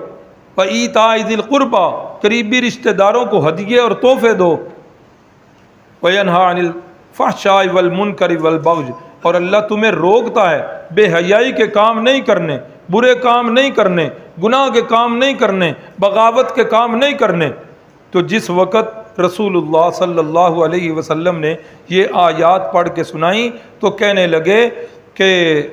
Speaker 1: وایتاء ذی القربى قریبی رشتہ داروں کو ہدیے اور تحفے دو، وینہا عن الفحشاء والمنکر والبغی، اور اللہ تمہیں روکتا ہے بے حیائی کے کام نہیں کرنے، برے کام نہیں کرنے، گناہ کے کام نہیں کرنے، بغاوت کے کام نہیں کرنے۔ تو جس وقت رسول اللہ صلی اللہ علیہ وسلم نے یہ آیات پڑھ کے سنائیں تو کہنے لگے کہ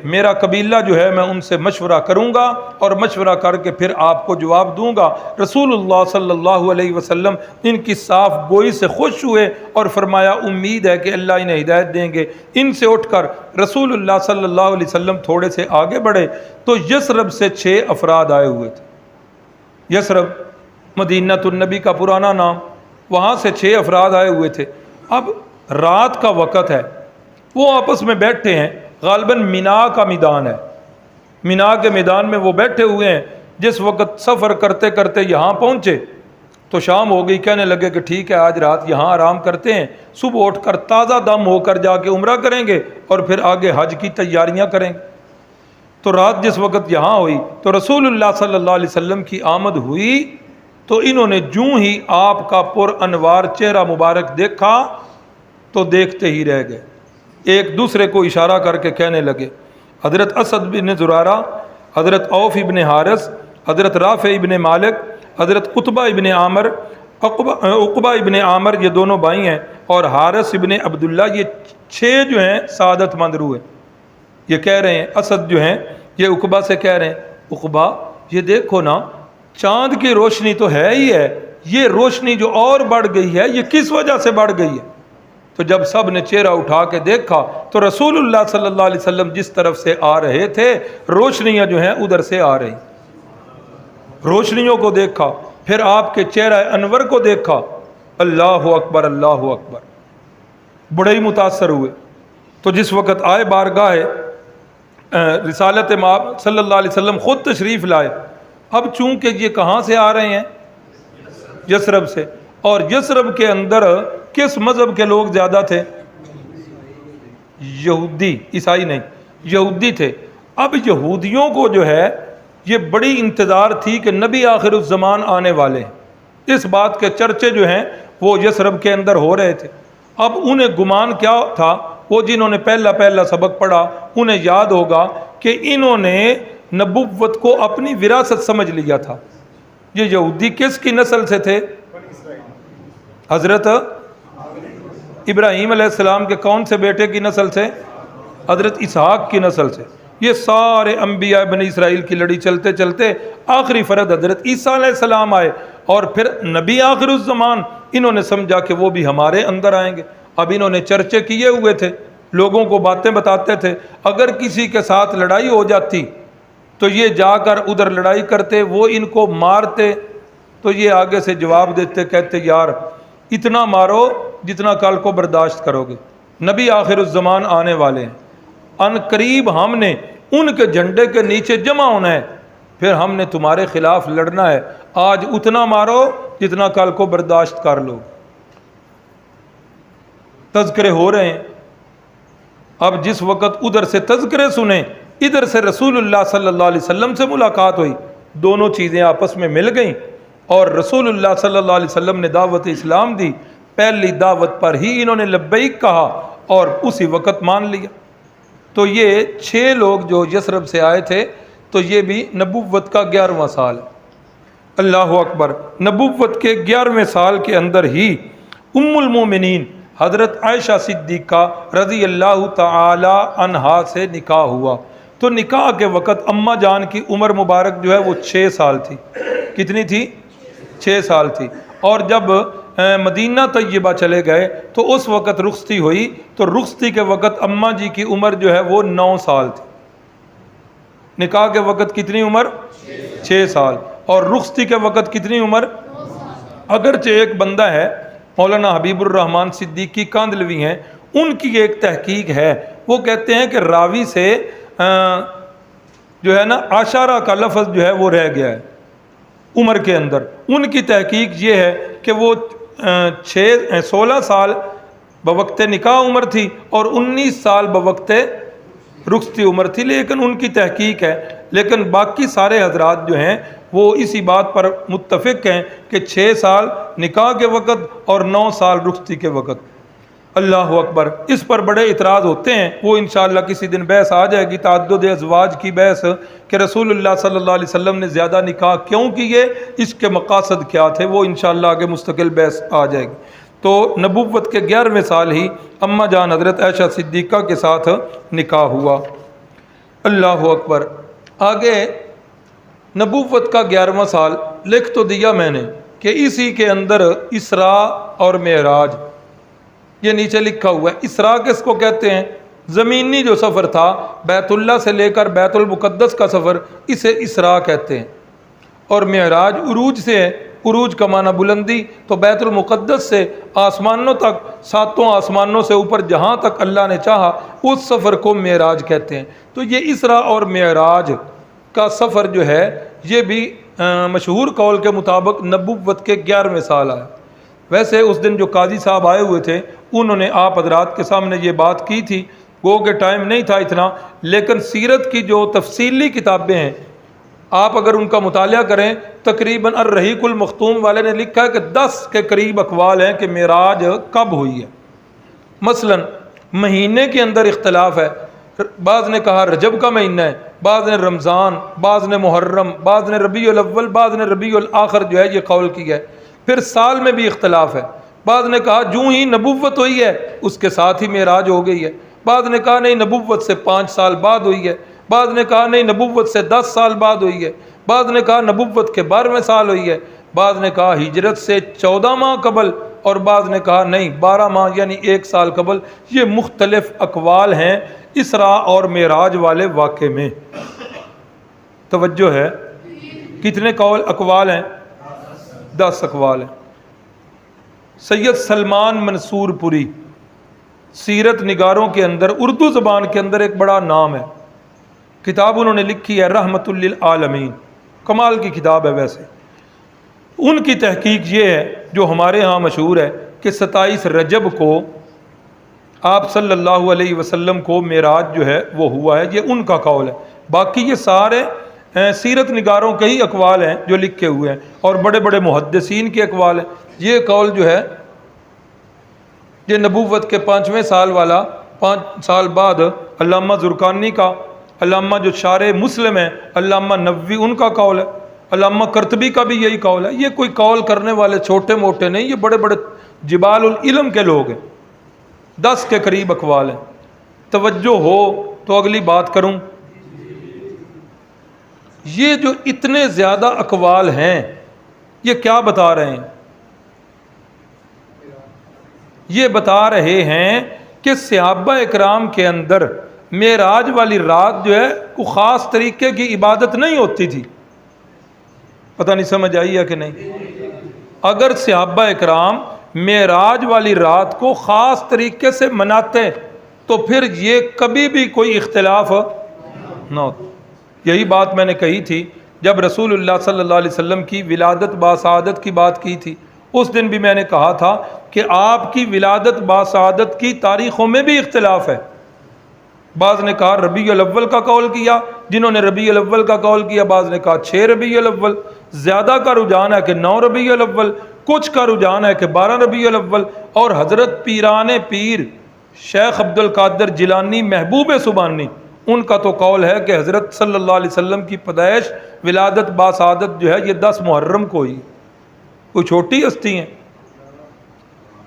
Speaker 1: میرا قبیلہ جو ہے میں ان سے مشورہ کروں گا اور مشورہ کر کے پھر آپ کو جواب دوں گا۔ رسول اللہ صلی اللہ علیہ وسلم ان کی صاف گوئی سے خوش ہوئے اور فرمایا امید ہے کہ اللہ انہیں ہدایت دیں گے۔ ان سے اٹھ کر رسول اللہ صلی اللہ علیہ وسلم تھوڑے سے آگے بڑھے تو یثرب سے 6 افراد آئے ہوئے تھے۔ یثرب مدینۃ النبی کا پرانا نام، وہاں سے 6 افراد آئے ہوئے تھے۔ اب رات کا وقت ہے، وہ آپس میں بیٹھے ہیں، غالباً مینا کا میدان ہے، مینا کے میدان میں وہ بیٹھے ہوئے ہیں۔ جس وقت سفر کرتے کرتے یہاں پہنچے تو شام ہو گئی، کہنے لگے کہ ٹھیک ہے آج رات یہاں آرام کرتے ہیں، صبح اٹھ کر تازہ دم ہو کر جا کے عمرہ کریں گے اور پھر آگے حج کی تیاریاں کریں گے۔ تو رات جس وقت یہاں ہوئی تو رسول اللہ صلی اللہ علیہ وسلم کی آمد ہوئی تو انہوں نے جوں ہی آپ کا پر انوار چہرہ مبارک دیکھا تو دیکھتے ہی رہ گئے، ایک دوسرے کو اشارہ کر کے کہنے لگے، حضرت اسد بن زرارہ، حضرت عوف ابن حارث، حضرت رافع ابن مالک، حضرت قطبہ ابن عامر، عقبہ ابن عامر، یہ دونوں بھائی ہیں، اور حارث ابن عبداللہ، یہ 6 جو ہیں سعادت مند روح ہیں۔ یہ کہہ رہے ہیں اسد جو ہیں یہ عقبہ سے کہہ رہے ہیں عقبہ یہ دیکھو نا، چاند کی روشنی تو ہے ہی ہے، یہ روشنی جو اور بڑھ گئی ہے یہ کس وجہ سے بڑھ گئی ہے؟ تو جب سب نے چہرہ اٹھا کے دیکھا تو رسول اللہ صلی اللہ علیہ وسلم جس طرف سے آ رہے تھے روشنیاں جو ہیں ادھر سے آ رہی، روشنیوں کو دیکھا، پھر آپ کے چہرہ انور کو دیکھا، اللہ اکبر اللہ اکبر، بڑے ہی متاثر ہوئے۔ تو جس وقت آئے بارگاہ رسالت مآب صلی اللہ علیہ وسلم خود تشریف لائے۔ اب چونکہ یہ کہاں سے آ رہے ہیں؟ یثرب سے، اور یثرب کے اندر کس مذہب کے لوگ زیادہ تھے؟ یہودی، عیسائی نہیں، یہودی تھے۔ اب یہودیوں کو جو ہے یہ بڑی انتظار تھی کہ نبی آخر الزمان آنے والے ہیں، اس بات کے چرچے جو ہیں وہ یثرب کے اندر ہو رہے تھے۔ اب انہیں گمان کیا تھا، وہ جنہوں نے پہلا سبق پڑھا انہیں یاد ہوگا کہ انہوں نے نبوت کو اپنی وراثت سمجھ لیا تھا۔ یہ یہودی کس کی نسل سے تھے؟ حضرت ابراہیم علیہ السلام کے کون سے بیٹے کی نسل سے؟ حضرت اسحاق کی نسل سے۔ یہ سارے انبیاء بنی اسرائیل کی لڑی چلتے چلتے آخری فرد حضرت عیسیٰ علیہ السلام آئے، اور پھر نبی آخر الزمان انہوں نے سمجھا کہ وہ بھی ہمارے اندر آئیں گے۔ اب انہوں نے چرچے کیے ہوئے تھے، لوگوں کو باتیں بتاتے تھے، اگر کسی کے ساتھ لڑائی ہو جاتی تو یہ جا کر ادھر لڑائی کرتے، وہ ان کو مارتے، تو یہ آگے سے جواب دیتے، کہتے یار اتنا مارو جتنا کل کو برداشت کرو گے، نبی آخر الزمان آنے والے ہیں، ان قریب ہم نے ان کے جھنڈے کے نیچے جمع ہونا ہے، پھر ہم نے تمہارے خلاف لڑنا ہے، آج اتنا مارو جتنا کل کو برداشت کر لو۔ تذکرے ہو رہے ہیں۔ اب جس وقت ادھر سے تذکرے سنیں، ادھر سے رسول اللہ صلی اللہ علیہ وسلم سے ملاقات ہوئی، دونوں چیزیں آپس میں مل گئیں، اور رسول اللہ صلی اللہ علیہ وسلم نے دعوت اسلام دی، پہلی دعوت پر ہی انہوں نے لبیک کہا اور اسی وقت مان لیا۔ تو یہ 6 لوگ جو یثرب سے آئے تھے، تو یہ بھی نبوت کا 11واں سال ہے۔ اللہ اکبر۔ نبوت کے 11ویں سال کے اندر ہی ام المومنین حضرت عائشہ صدیقہ رضی اللہ تعالی عنہا سے نکاح ہوا۔ تو نکاح کے وقت اماں جان کی عمر مبارک جو ہے وہ 6 سال تھی۔ کتنی تھی؟ 6 سال تھی۔ اور جب مدینہ طیبہ چلے گئے تو اس وقت رخصتی ہوئی، تو رخصتی کے وقت اماں جی کی عمر جو ہے وہ 9 سال تھی۔ نکاح کے وقت کتنی عمر؟ 6 سال۔ اور رخصتی کے وقت کتنی عمر؟ اگرچہ ایک بندہ ہے مولانا حبیب الرحمن صدیقی کاندلوی ہیں، ان کی ایک تحقیق ہے، وہ کہتے ہیں کہ راوی سے جو ہے نا عشرہ کا لفظ جو ہے وہ رہ گیا ہے عمر کے اندر۔ ان کی تحقیق یہ ہے کہ وہ 16 سال بوقت نکاح عمر تھی اور 19 سال بوقت رخصتی عمر تھی، لیکن ان کی تحقیق ہے۔ لیکن باقی سارے حضرات جو ہیں وہ اسی بات پر متفق ہیں کہ 6 سال نکاح کے وقت اور 9 سال رخصتی کے وقت۔ اللہ اکبر۔ اس پر بڑے اعتراض ہوتے ہیں، وہ انشاءاللہ کسی دن بحث آ جائے گی، تعدد ازواج کی بحث، کہ رسول اللہ صلی اللہ علیہ وسلم نے زیادہ نکاح کیوں کیے، اس کے مقاصد کیا تھے، وہ انشاءاللہ آگے مستقل بحث آ جائے گی۔ تو نبوت کے 11ویں سال ہی اماں جان حضرت عائشہ صدیقہ کے ساتھ نکاح ہوا۔ اللہ اکبر۔ آگے نبوت کا 11واں سال لکھ تو دیا میں نے کہ اسی کے اندر اسراء اور معراج، یہ نیچے لکھا ہوا ہے۔ اسراء کس کو کہتے ہیں؟ زمینی جو سفر تھا بیت اللہ سے لے کر بیت المقدس کا سفر، اسے اسراء کہتے ہیں۔ اور معراج عروج سے ہے، عروج کا معنی بلندی، تو بیت المقدس سے آسمانوں تک، 7 آسمانوں سے اوپر جہاں تک اللہ نے چاہا، اس سفر کو معراج کہتے ہیں۔ تو یہ اسراء اور معراج کا سفر جو ہے یہ بھی مشہور قول کے مطابق نبوت کے 11ویں سال آیا۔ ویسے اس دن جو قاضی صاحب آئے ہوئے تھے انہوں نے آپ حضرات کے سامنے یہ بات کی تھی، گو کہ ٹائم نہیں تھا اتنا، لیکن سیرت کی جو تفصیلی کتابیں ہیں آپ اگر ان کا مطالعہ کریں، تقریباً الرحیق المختوم والے نے لکھا ہے کہ 10 کے قریب اقوال ہیں کہ معراج کب ہوئی ہے۔ مثلا مہینے کے اندر اختلاف ہے، بعض نے کہا رجب کا مہینہ ہے، بعض نے رمضان، بعض نے محرم، بعض نے ربیع الاول، بعض نے ربیع الاخر جو ہے یہ قول کیا ہے۔ پھر سال میں بھی اختلاف ہے، بعض نے کہا جو ہی نبوت ہوئی ہے اس کے ساتھ ہی معراج ہو گئی ہے، بعض نے کہا نہیں نبوت سے 5 سال بعد ہوئی ہے، بعض نے کہا نہیں نبوت سے 10 سال بعد ہوئی ہے، بعض نے کہا نبوت کے 12ویں سال ہوئی ہے، بعض نے کہا ہجرت سے 14 ماہ قبل، اور بعض نے کہا نہیں 12 ماہ یعنی 1 سال قبل۔ یہ مختلف اقوال ہیں اسراء اور معراج والے واقعے میں۔ توجہ ہے، کتنے قول اقوال ہیں؟ 10 اقوال ہیں۔ سید سلمان منصور پوری سیرت نگاروں کے اندر اردو زبان کے اندر ایک بڑا نام ہے، کتاب انہوں نے لکھی ہے رحمت للعالمین، کمال کی کتاب ہے۔ ویسے ان کی تحقیق یہ ہے جو ہمارے ہاں مشہور ہے کہ 27 رجب کو آپ صلی اللہ علیہ وسلم کو معراج جو ہے وہ ہوا ہے، یہ ان کا قول ہے۔ باقی یہ سارے سیرت نگاروں کے ہی اقوال ہیں جو لکھے ہوئے ہیں، اور بڑے بڑے محدثین کے اقوال ہیں۔ یہ قول جو ہے یہ نبوت کے 5ویں سال والا، 5 سال بعد علامہ زرقانی کا، علامہ جو شارح مسلم ہیں علامہ نووی ان کا قول ہے، علامہ قرطبی کا بھی یہی قول ہے۔ یہ کوئی قول کرنے والے چھوٹے موٹے نہیں، یہ بڑے بڑے جبال العلم کے لوگ ہیں۔ 10 کے قریب اقوال ہیں۔ توجہ ہو تو اگلی بات کروں۔ یہ جو اتنے زیادہ اقوال ہیں یہ کیا بتا رہے ہیں؟ یہ بتا رہے ہیں کہ صحابہ اکرام کے اندر معراج والی رات جو ہے کوئی خاص طریقے کی عبادت نہیں ہوتی تھی۔ پتہ نہیں سمجھ آئی ہے کہ نہیں؟ اگر صحابہ اکرام معراج والی رات کو خاص طریقے سے مناتے تو پھر یہ کبھی بھی کوئی اختلاف نہ ہوتا۔ یہی بات میں نے کہی تھی جب رسول اللہ صلی اللہ علیہ وسلم کی ولادت باسعادت کی بات کی تھی، اس دن بھی میں نے کہا تھا کہ آپ کی ولادت باسعادت کی تاریخوں میں بھی اختلاف ہے۔ بعض نے کہا ربیع الاول کا قول کیا، جنہوں نے ربیع الاول کا قول کیا، بعض نے کہا 6 ربیع الاول، زیادہ کا رجحان ہے کہ 9 ربیع الاول، کچھ کا رجحان ہے کہ 12 ربیع الاول۔ اور حضرت پیران پیر شیخ عبد القادر جیلانی محبوب سبحانی، ان کا تو قول ہے کہ حضرت صلی اللہ علیہ وسلم کی پیدائش ولادت باسعادت جو ہے یہ 10 محرم کو ہوئی۔ کوئی چھوٹی ہستی ہیں،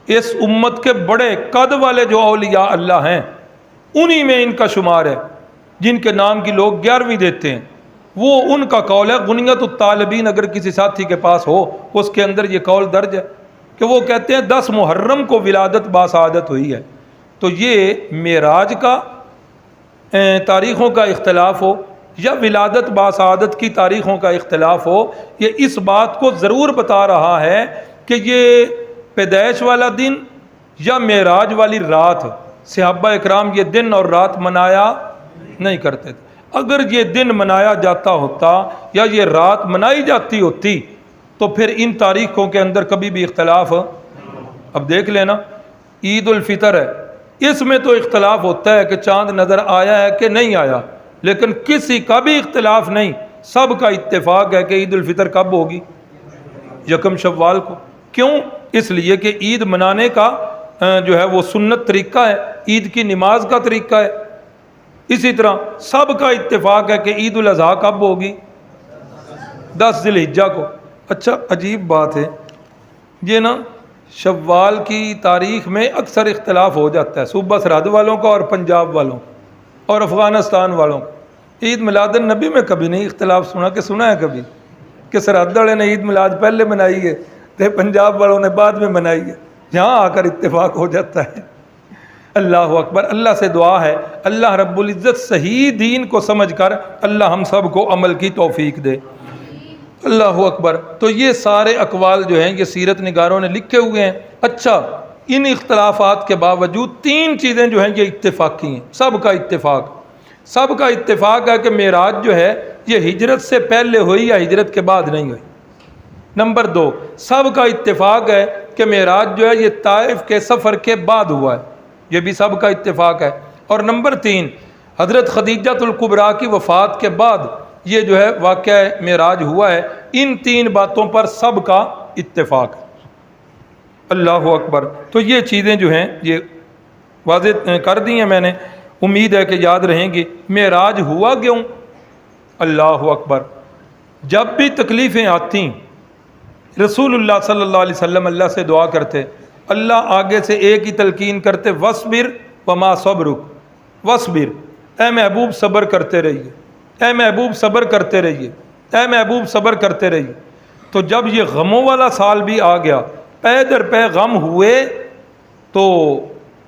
Speaker 1: اس امت کے بڑے قد والے جو اولیاء اللہ ہیں انہی میں ان کا شمار ہے، جن کے نام کی لوگ 11ویں دیتے ہیں۔ وہ ان کا قول ہے، غنیت الطالبین اگر کسی ساتھی کے پاس ہو اس کے اندر یہ قول درج ہے کہ وہ کہتے ہیں 10 محرم کو ولادت باسعادت ہوئی ہے۔ تو یہ معراج کا تاریخوں کا اختلاف ہو یا ولادت باسعادت کی تاریخوں کا اختلاف ہو، یہ اس بات کو ضرور بتا رہا ہے کہ یہ پیدائش والا دن یا معراج والی رات صحابہ اکرام یہ دن اور رات منایا نہیں کرتے تھے۔ اگر یہ دن منایا جاتا ہوتا یا یہ رات منائی جاتی ہوتی تو پھر ان تاریخوں کے اندر کبھی بھی اختلاف، اب دیکھ لینا عید الفطر ہے، اس میں تو اختلاف ہوتا ہے کہ چاند نظر آیا ہے کہ نہیں آیا، لیکن کسی کا بھی اختلاف نہیں، سب کا اتفاق ہے کہ عید الفطر کب ہوگی؟ یکم شوال کو۔ کیوں؟ اس لیے کہ عید منانے کا جو ہے وہ سنت طریقہ ہے، عید کی نماز کا طریقہ ہے۔ اسی طرح سب کا اتفاق ہے کہ عید الاضحیٰ کب ہوگی؟ 10 ذی الحجہ کو۔ اچھا عجیب بات ہے، یہ نا شوال کی تاریخ میں اکثر اختلاف ہو جاتا ہے صوبہ سرحد والوں کا اور پنجاب والوں کا اور افغانستان والوں کا۔ عید میلاد النبی میں کبھی نہیں اختلاف سنا ہے کبھی کہ سرحد والے نے عید میلاد پہلے منائی ہے تو پنجاب والوں نے بعد میں منائی ہے، یہاں آ کر اتفاق ہو جاتا ہے۔ اللہ اکبر، اللہ سے دعا ہے اللہ رب العزت صحیح دین کو سمجھ کر اللہ ہم سب کو عمل کی توفیق دے۔ اللہ اکبر۔ تو یہ سارے اقوال جو ہیں یہ سیرت نگاروں نے لکھے ہوئے ہیں۔ اچھا، ان اختلافات کے باوجود 3 چیزیں جو ہیں یہ اتفاقی ہیں، سب کا اتفاق ہے کہ معراج جو ہے یہ ہجرت سے پہلے ہوئی یا ہجرت کے بعد نہیں ہوئی۔ نمبر 2، سب کا اتفاق ہے کہ معراج جو ہے یہ طائف کے سفر کے بعد ہوا ہے، یہ بھی سب کا اتفاق ہے۔ اور نمبر 3، حضرت خدیجہ الکبریٰ کی وفات کے بعد یہ جو ہے واقعہ معراج ہوا ہے۔ ان 3 باتوں پر سب کا اتفاق ہے۔ اللہ اکبر۔ تو یہ چیزیں جو ہیں یہ واضح کر دی ہیں میں نے، امید ہے کہ یاد رہیں گی۔ معراج ہوا کیوں؟ اللہ اکبر۔ جب بھی تکلیفیں آتی رسول اللہ صلی اللہ علیہ وسلم اللہ سے دعا کرتے، اللہ آگے سے ایک ہی تلقین کرتے، وَاصْبِرْ وَمَا صَبْرُكَ وَاصْبِرْ، اے محبوب صبر کرتے رہیے، اے محبوب صبر کرتے رہیے، اے محبوب صبر کرتے رہیے۔ تو جب یہ غموں والا سال بھی آ گیا، پے در پے غم ہوئے، تو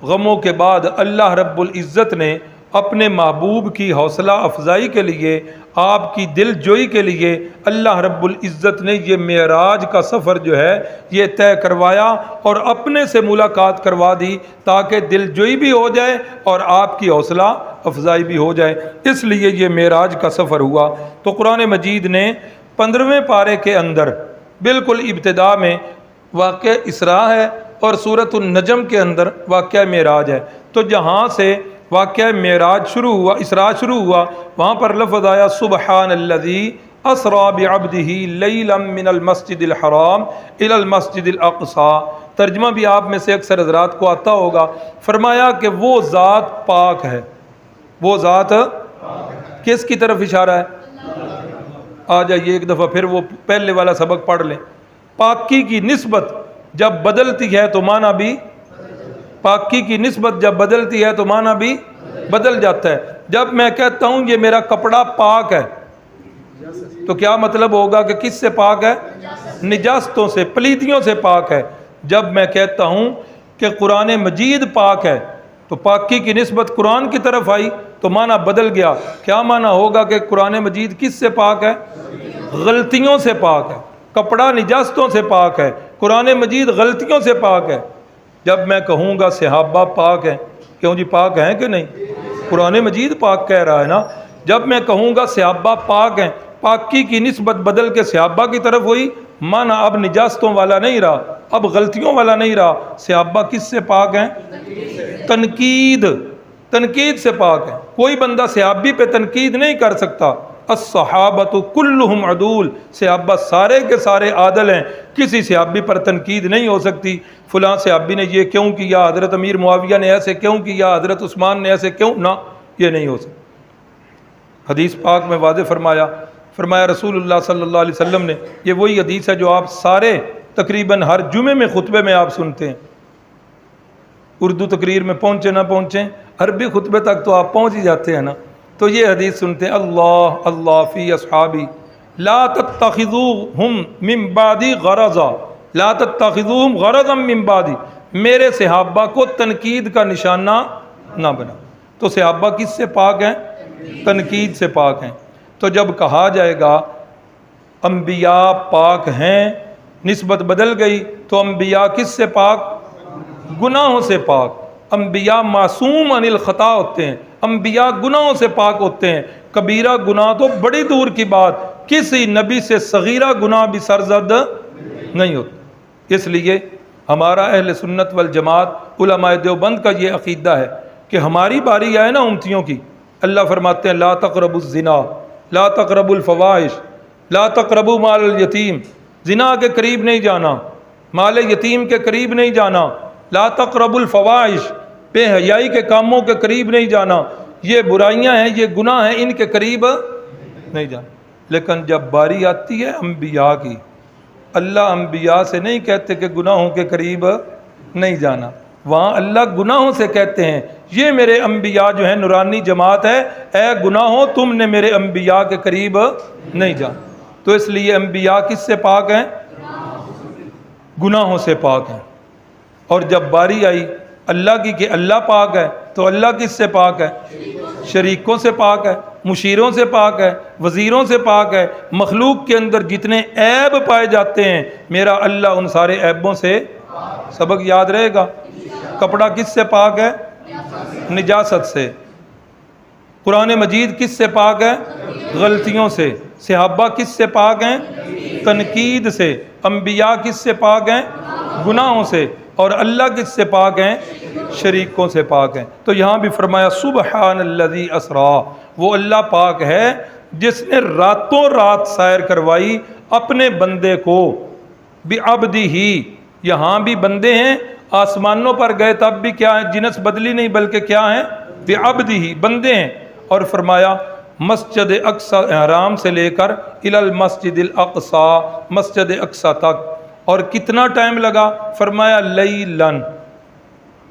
Speaker 1: غموں کے بعد اللہ رب العزت نے اپنے محبوب کی حوصلہ افزائی کے لیے، آپ کی دل جوئی کے لیے اللہ رب العزت نے یہ معراج کا سفر جو ہے یہ طے کروایا اور اپنے سے ملاقات کروا دی تاکہ دل جوئی بھی ہو جائے اور آپ کی حوصلہ افزائی بھی ہو جائے۔ اس لیے یہ معراج کا سفر ہوا۔ تو قرآن مجید نے 15ویں پارے کے اندر بالکل ابتدا میں واقعہ اسراء ہے اور سورۃ النجم کے اندر واقعہ معراج ہے۔ تو جہاں سے واقعہ معراج شروع ہوا، اسراء شروع ہوا، وہاں پر لفظ آیا سبحان الذی اسریٰ بعبدہ لیلا من المسجد الحرام الی المسجد الاقصی۔ ترجمہ بھی آپ میں سے اکثر حضرات کو آتا ہوگا۔ فرمایا کہ وہ ذات پاک ہے، وہ ذات کس کی طرف اشارہ ہے؟ آ جائیے ایک دفعہ پھر وہ پہلے والا سبق پڑھ لیں۔ پاکی کی نسبت جب بدلتی ہے تو معنی بھی، پاکی کی نسبت جب بدلتی ہے تو معنی بھی بدل جاتا ہے۔ جب میں کہتا ہوں یہ میرا کپڑا پاک ہے تو کیا مطلب ہوگا کہ کس سے پاک ہے؟ نجاستوں سے، پلیدیوں سے پاک ہے۔ جب میں کہتا ہوں کہ قرآن مجید پاک ہے تو پاکی کی نسبت قرآن کی طرف آئی تو معنی بدل گیا۔ کیا معنی ہوگا کہ قرآن مجید کس سے پاک ہے؟ غلطیوں سے پاک ہے۔ کپڑا نجاستوں سے پاک ہے، قرآن مجید غلطیوں سے پاک ہے۔ جب میں کہوں گا صحابہ پاک ہیں، کیوں جی پاک ہیں کہ نہیں؟ قرآن مجید پاک کہہ رہا ہے نا۔ جب میں کہوں گا صحابہ پاک ہیں، پاکی کی نسبت بدل کے صحابہ کی طرف ہوئی، معنی اب نجاستوں والا نہیں رہا، اب غلطیوں والا نہیں رہا۔ صحابہ کس سے پاک ہیں؟ تنقید سے پاک ہے۔ کوئی بندہ صحابی پہ تنقید نہیں کر سکتا۔ الصحابۃ کلہم عدول، صحابہ سارے کے سارے عادل ہیں، کسی صحابی پر تنقید نہیں ہو سکتی۔ فلاں صحابی نے یہ کیوں کیا، حضرت امیر معاویہ نے ایسے کیوں کیا، حضرت عثمان نے ایسے کیوں، نہ، یہ نہیں ہو سکتا۔ حدیث پاک میں واضح فرمایا رسول اللہ صلی اللہ علیہ وسلم نے، یہ وہی حدیث ہے جو آپ سارے تقریباً ہر جمعے میں خطبے میں آپ سنتے ہیں، اردو تقریر میں پہنچے نہ پہنچیں، عربی خطبے تک تو آپ پہنچ ہی جاتے ہیں نا۔ تو یہ حدیث سنتے ہیں، اللہ اللہ فی اصحابی لا تتخذوہم من بعدی غرضا، لا تتخذوہم غرضا من بعدی، میرے صحابہ کو تنقید کا نشانہ نہ بنا۔ تو صحابہ کس سے پاک ہیں؟ تنقید سے پاک ہیں۔ تو جب کہا جائے گا انبیاء پاک ہیں، نسبت بدل گئی، تو انبیاء کس سے پاک؟ گناہوں سے پاک۔ انبیاء معصوم عن الخطا ہوتے ہیں، انبیاء گناہوں سے پاک ہوتے ہیں، کبیرہ گناہ تو بڑی دور کی بات، کسی نبی سے صغیرہ گناہ بھی سرزد نہیں ہوتا۔ اس لیے ہمارا اہل سنت والجماعت علماء دیوبند کا یہ عقیدہ ہے کہ ہماری باری آئے نا امتیوں کی، اللہ فرماتے ہیں لا تقربوا الزنا، لا تقربوا الفواحش، لا تقربوا مال الیتیم، زنا کے قریب نہیں جانا، مال یتیم کے قریب نہیں جانا، لا تقربوا الفواحش، بے حیائی کے کاموں کے قریب نہیں جانا، یہ برائیاں ہیں، یہ گناہ ہیں، ان کے قریب نہیں جانا۔ لیکن جب باری آتی ہے انبیاء کی، اللہ انبیاء سے نہیں کہتے کہ گناہوں کے قریب نہیں جانا، وہاں اللہ گناہوں سے کہتے ہیں یہ میرے انبیاء جو ہیں نورانی جماعت ہے، اے گناہوں تم نے میرے انبیاء کے قریب نہیں جانا۔ تو اس لیے انبیاء کس سے پاک ہیں؟ گناہوں سے پاک ہیں۔ اور جب باری آئی اللہ کی کہ اللہ پاک ہے، تو اللہ کس سے پاک ہے؟ شریکوں سے پاک ہے، مشیروں سے پاک ہے، وزیروں سے پاک ہے، مخلوق کے اندر جتنے عیب پائے جاتے ہیں میرا اللہ ان سارے عیبوں سے، سبق یاد رہے گا۔ کپڑا کس سے پاک ہے؟ نجاست سے۔ قرآن مجید کس سے پاک ہے؟ غلطیوں سے۔ صحابہ کس سے پاک ہیں؟ تنقید سے۔ انبیاء کس سے پاک ہیں؟ گناہوں سے۔ اور اللہ کس سے پاک ہیں؟ شریکوں سے پاک ہیں۔ تو یہاں بھی فرمایا سبحان الذی اسرا، وہ اللہ پاک ہے جس نے راتوں رات سیر کروائی اپنے بندے کو، بعبدہ، یہاں بھی بندے ہیں، آسمانوں پر گئے تب بھی کیا ہے؟ جنس بدلی نہیں بلکہ کیا ہیں؟ بعبدہ، بندے ہیں۔ اور فرمایا مسجد اقصی حرام سے لے کر الی المسجد الاقصی، مسجد اقصی تک۔ اور کتنا ٹائم لگا؟ فرمایا لیلن۔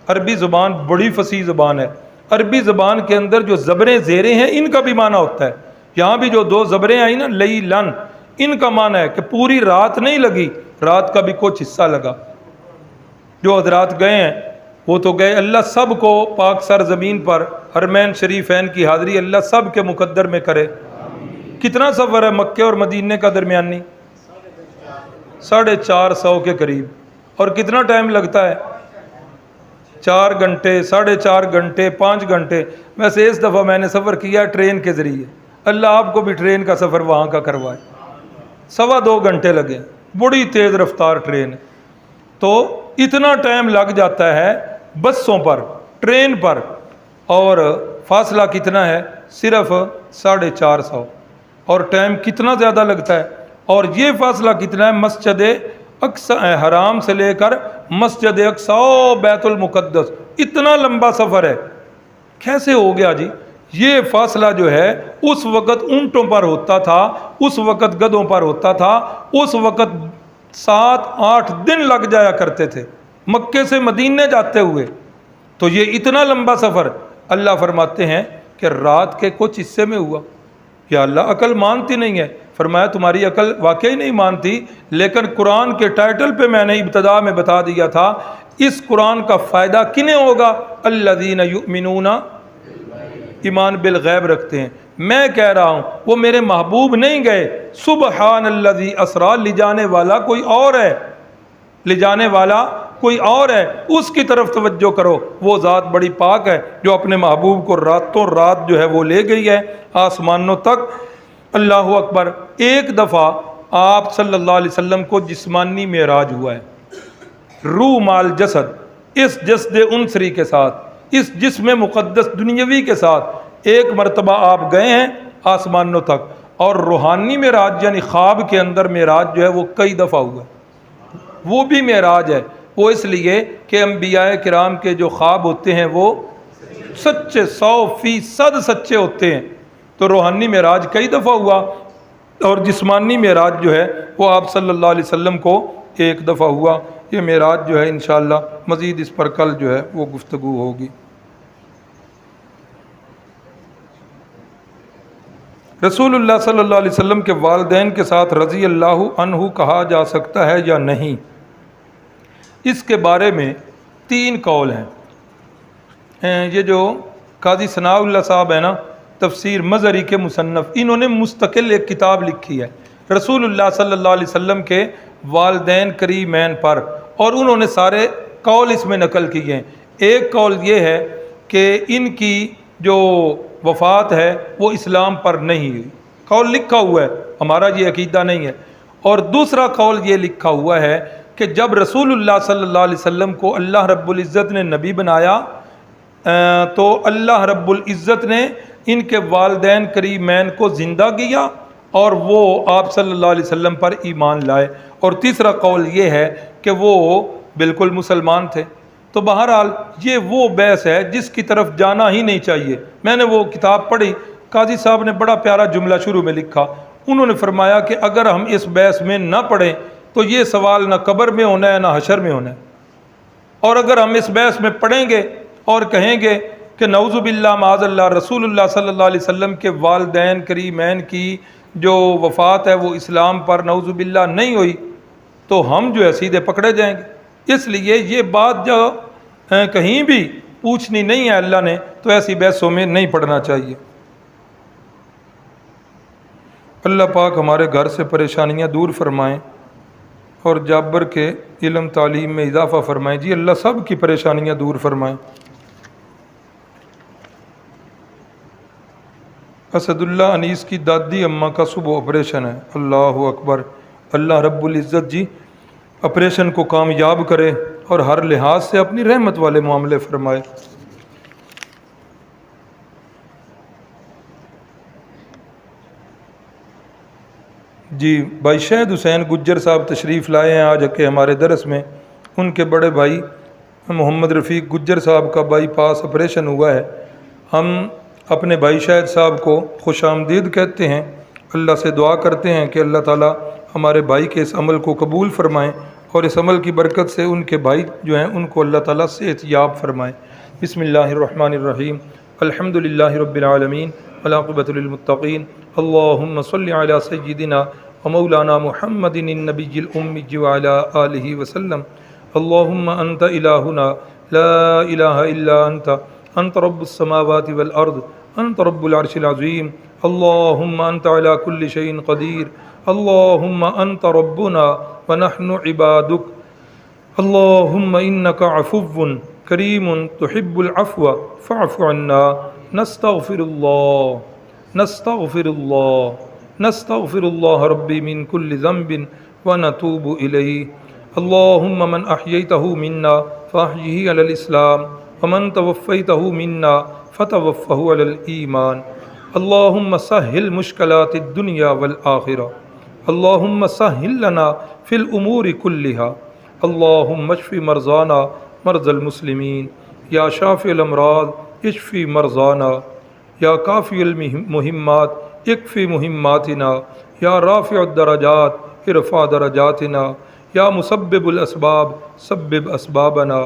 Speaker 1: عربی زبان بڑی فصیح زبان ہے، عربی زبان کے اندر جو زبریں زیریں ہیں ان کا بھی معنی ہوتا ہے۔ یہاں بھی جو دو زبریں آئی نا لیلن، ان کا معنی ہے کہ پوری رات نہیں لگی، رات کا بھی کچھ حصہ لگا۔ جو حضرات گئے ہیں وہ تو گئے، اللہ سب کو پاک سر زمین پر حرمین شریفین کی حاضری اللہ سب کے مقدر میں کرے۔ کتنا سفر ہے مکے اور مدینے کا درمیانی؟ 450 کے قریب۔ اور کتنا ٹائم لگتا ہے؟ 4 گھنٹے، 4.5 گھنٹے، 5 گھنٹے۔ ویسے اس دفعہ میں نے سفر کیا ٹرین کے ذریعے، اللہ آپ کو بھی ٹرین کا سفر وہاں کا کروائے۔ 2.25 گھنٹے لگے، بڑی تیز رفتار ٹرین ہے۔ تو اتنا ٹائم لگ جاتا ہے بسوں پر، ٹرین پر، اور فاصلہ کتنا ہے؟ صرف 450۔ اور ٹائم کتنا زیادہ لگتا ہے؟ اور یہ فاصلہ کتنا ہے؟ مسجد اقصی حرام سے لے کر مسجد اقصی بیت المقدس، اتنا لمبا سفر ہے۔ کیسے ہو گیا جی؟ یہ فاصلہ جو ہے اس وقت اونٹوں پر ہوتا تھا، اس وقت گدھوں پر ہوتا تھا، اس وقت 7-8 دن لگ جایا کرتے تھے مکے سے مدینے جاتے ہوئے۔ تو یہ اتنا لمبا سفر اللہ فرماتے ہیں کہ رات کے کچھ حصے میں ہوا۔ یا اللہ عقل مانتی نہیں ہے؟ فرمایا تمہاری عقل واقعی نہیں مانتی، لیکن قرآن کے ٹائٹل پہ میں نے ابتدا میں بتا دیا تھا اس قرآن کا فائدہ کنہیں ہوگا؟ الذین یؤمنون، ایمان بالغیب رکھتے ہیں۔ میں کہہ رہا ہوں وہ میرے محبوب نہیں گئے، سبحان الذی اسرا، لے جانے والا کوئی اور ہے، لے جانے والا کوئی اور ہے، اس کی طرف توجہ کرو۔ وہ ذات بڑی پاک ہے جو اپنے محبوب کو راتوں رات جو ہے وہ لے گئی ہے آسمانوں تک۔ اللہ اکبر۔ ایک دفعہ آپ صلی اللہ علیہ وسلم کو جسمانی معراج ہوا ہے، روح مال جسد، اس جسد انصری کے ساتھ، اس جسم مقدس دنیاوی کے ساتھ ایک مرتبہ آپ گئے ہیں آسمانوں تک۔ اور روحانی معراج یعنی خواب کے اندر معراج جو ہے وہ کئی دفعہ ہوا ہے، وہ بھی معراج ہے۔ وہ اس لیے کہ انبیاء کرام کے جو خواب ہوتے ہیں وہ سچے، 100% سچے ہوتے ہیں۔ تو روحانی معراج کئی دفعہ ہوا، اور جسمانی معراج جو ہے وہ آپ صلی اللہ علیہ وسلم کو ایک دفعہ ہوا۔ یہ معراج جو ہے انشاءاللہ مزید اس پر کل جو ہے وہ گفتگو ہوگی۔ رسول اللہ صلی اللہ علیہ وسلم کے والدین کے ساتھ رضی اللہ عنہ کہا جا سکتا ہے یا نہیں؟ اس کے بارے میں 3 قول ہیں۔ یہ جو قاضی ثناء اللہ صاحب ہیں نا، تفسیر مظہری کے مصنف، انہوں نے مستقل ایک کتاب لکھی ہے رسول اللہ صلی اللہ علیہ وسلم کے والدین کریمین پر، اور انہوں نے سارے قول اس میں نقل کیے ہیں۔ ایک قول یہ ہے کہ ان کی جو وفات ہے وہ اسلام پر نہیں ہوئی، قول لکھا ہوا ہے، ہمارا یہ عقیدہ نہیں ہے۔ اور دوسرا قول یہ لکھا ہوا ہے کہ جب رسول اللہ صلی اللہ علیہ وسلم کو اللہ رب العزت نے نبی بنایا تو اللہ رب العزت نے ان کے والدین کریمین کو زندہ کیا اور وہ آپ صلی اللہ علیہ وسلم پر ایمان لائے۔ اور تیسرا قول یہ ہے کہ وہ بالکل مسلمان تھے۔ تو بہرحال یہ وہ بحث ہے جس کی طرف جانا ہی نہیں چاہیے۔ میں نے وہ کتاب پڑھی، قاضی صاحب نے بڑا پیارا جملہ شروع میں لکھا، انہوں نے فرمایا کہ اگر ہم اس بحث میں نہ پڑھیں تو یہ سوال نہ قبر میں ہونا ہے نہ حشر میں ہونا ہے، اور اگر ہم اس بحث میں پڑھیں گے اور کہیں گے کہ نعوذ باللہ معاذ اللہ رسول اللہ صلی اللہ علیہ وسلم کے والدین کریمین کی جو وفات ہے وہ اسلام پر نعوذ باللہ نہیں ہوئی، تو ہم جو ہے سیدھے پکڑے جائیں گے۔ اس لیے یہ بات جو کہیں بھی پوچھنی نہیں ہے اللہ نے، تو ایسی بحثوں میں نہیں پڑھنا چاہیے۔ اللہ پاک ہمارے گھر سے پریشانیاں دور فرمائیں اور جابر کے علم تعلیم میں اضافہ فرمائیں۔ جی اللہ سب کی پریشانیاں دور فرمائیں۔ اسد اللہ انیس کی دادی اماں کا صبح آپریشن ہے، اللہ اکبر۔ اللہ رب العزت جی آپریشن کو کامیاب کرے اور ہر لحاظ سے اپنی رحمت والے معاملے فرمائے۔ جی بھائی شہد حسین گجر صاحب تشریف لائے ہیں آج کے ہمارے درس میں۔ ان کے بڑے بھائی محمد رفیق گجر صاحب کا بائی پاس آپریشن ہوا ہے۔ ہم اپنے بھائی شہد صاحب کو خوش آمدید کہتے ہیں، اللہ سے دعا کرتے ہیں کہ اللہ تعالیٰ ہمارے بھائی کے اس عمل کو قبول فرمائیں اور اس عمل کی برکت سے ان کے بھائی جو ہیں ان کو اللہ تعالیٰ صحت یاب فرمائیں۔ بسم اللہ الرحمن الرحیم، الحمد للہ رب العالمین والعاقبۃ للمتقین، اللہم صلی علی سیدنا ومولانا محمد النبی الأمی وعلی آلہ وسلم۔ اللہم انت الہنا لا الہ الا انت رب السماوات والارض، انت رب العرش العظیم، اللہم انت علی کل شیء قدیر، اللہم انت ربنا ونحن عبادک، اللہم انک عفو کریم تحب العفو فاعف عنا، نستغفر اللہ ربی من کل ذنب ونتوب الیہ، اللہم من احییتہ منا فاحیہ علی الاسلام ومن توفیتہ منا فتوفہ علی الایمان، اللہم سہل مشکلات الدنیا والآخرہ، اللہم سہل لنا فی الامور کلہا، اللہم اشفی مرضانا مرضى المسلمین، یا شافی الامراض اشفی مرضانا، یا کافی المہمات اکفی مہماتنا، یا رافع الدرجات ارفع درجاتنا، یا مسبب الاسباب سبب اسبابنا،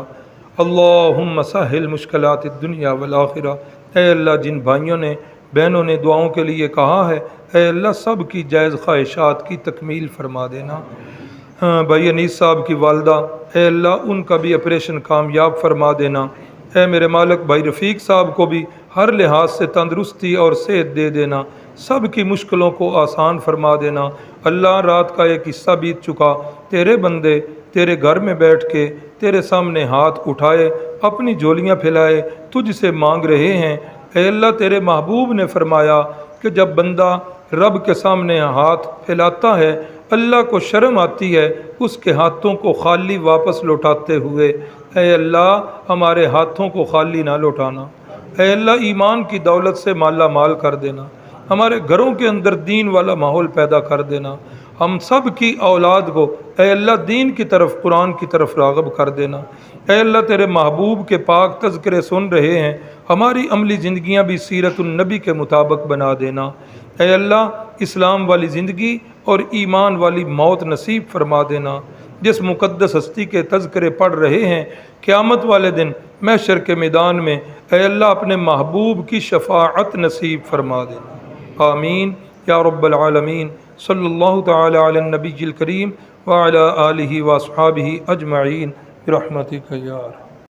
Speaker 1: اللہم سہل مشکلات الدنیا والآخرہ۔ اے اللہ جن بھائیوں نے بہنوں نے دعاؤں کے لیے کہا ہے، اے اللہ سب کی جائز خواہشات کی تکمیل فرما دینا۔ بھائی انیس صاحب کی والدہ، اے اللہ ان کا بھی آپریشن کامیاب فرما دینا۔ اے میرے مالک بھائی رفیق صاحب کو بھی ہر لحاظ سے تندرستی اور صحت دے دینا، سب کی مشکلوں کو آسان فرما دینا۔ اللہ رات کا ایک حصہ بیت چکا، تیرے بندے تیرے گھر میں بیٹھ کے تیرے سامنے ہاتھ اٹھائے اپنی جھولیاں پھیلائے تجھ سے مانگ رہے ہیں۔ اے اللہ تیرے محبوب نے فرمایا کہ جب بندہ رب کے سامنے ہاتھ پھیلاتا ہے اللہ کو شرم آتی ہے اس کے ہاتھوں کو خالی واپس لوٹاتے ہوئے۔ اے اللہ ہمارے ہاتھوں کو خالی نہ لوٹانا، اے اللہ ایمان کی دولت سے مالا مال کر دینا، ہمارے گھروں کے اندر دین والا ماحول پیدا کر دینا، ہم سب کی اولاد کو اے اللہ دین کی طرف قرآن کی طرف راغب کر دینا۔ اے اللہ تیرے محبوب کے پاک تذکرے سن رہے ہیں، ہماری عملی زندگیاں بھی سیرت النبی کے مطابق بنا دینا۔ اے اللہ اسلام والی زندگی اور ایمان والی موت نصیب فرما دینا۔ جس مقدس ہستی کے تذکرے پڑھ رہے ہیں قیامت والے دن محشر کے میدان میں اے اللہ اپنے محبوب کی شفاعت نصیب فرما دینا، آمین یا رب العالمین۔ صلی اللہ تعالی علی النبی الکریم وعلی آلہ واصحابہ اجمعین برحمتک یا ارحم۔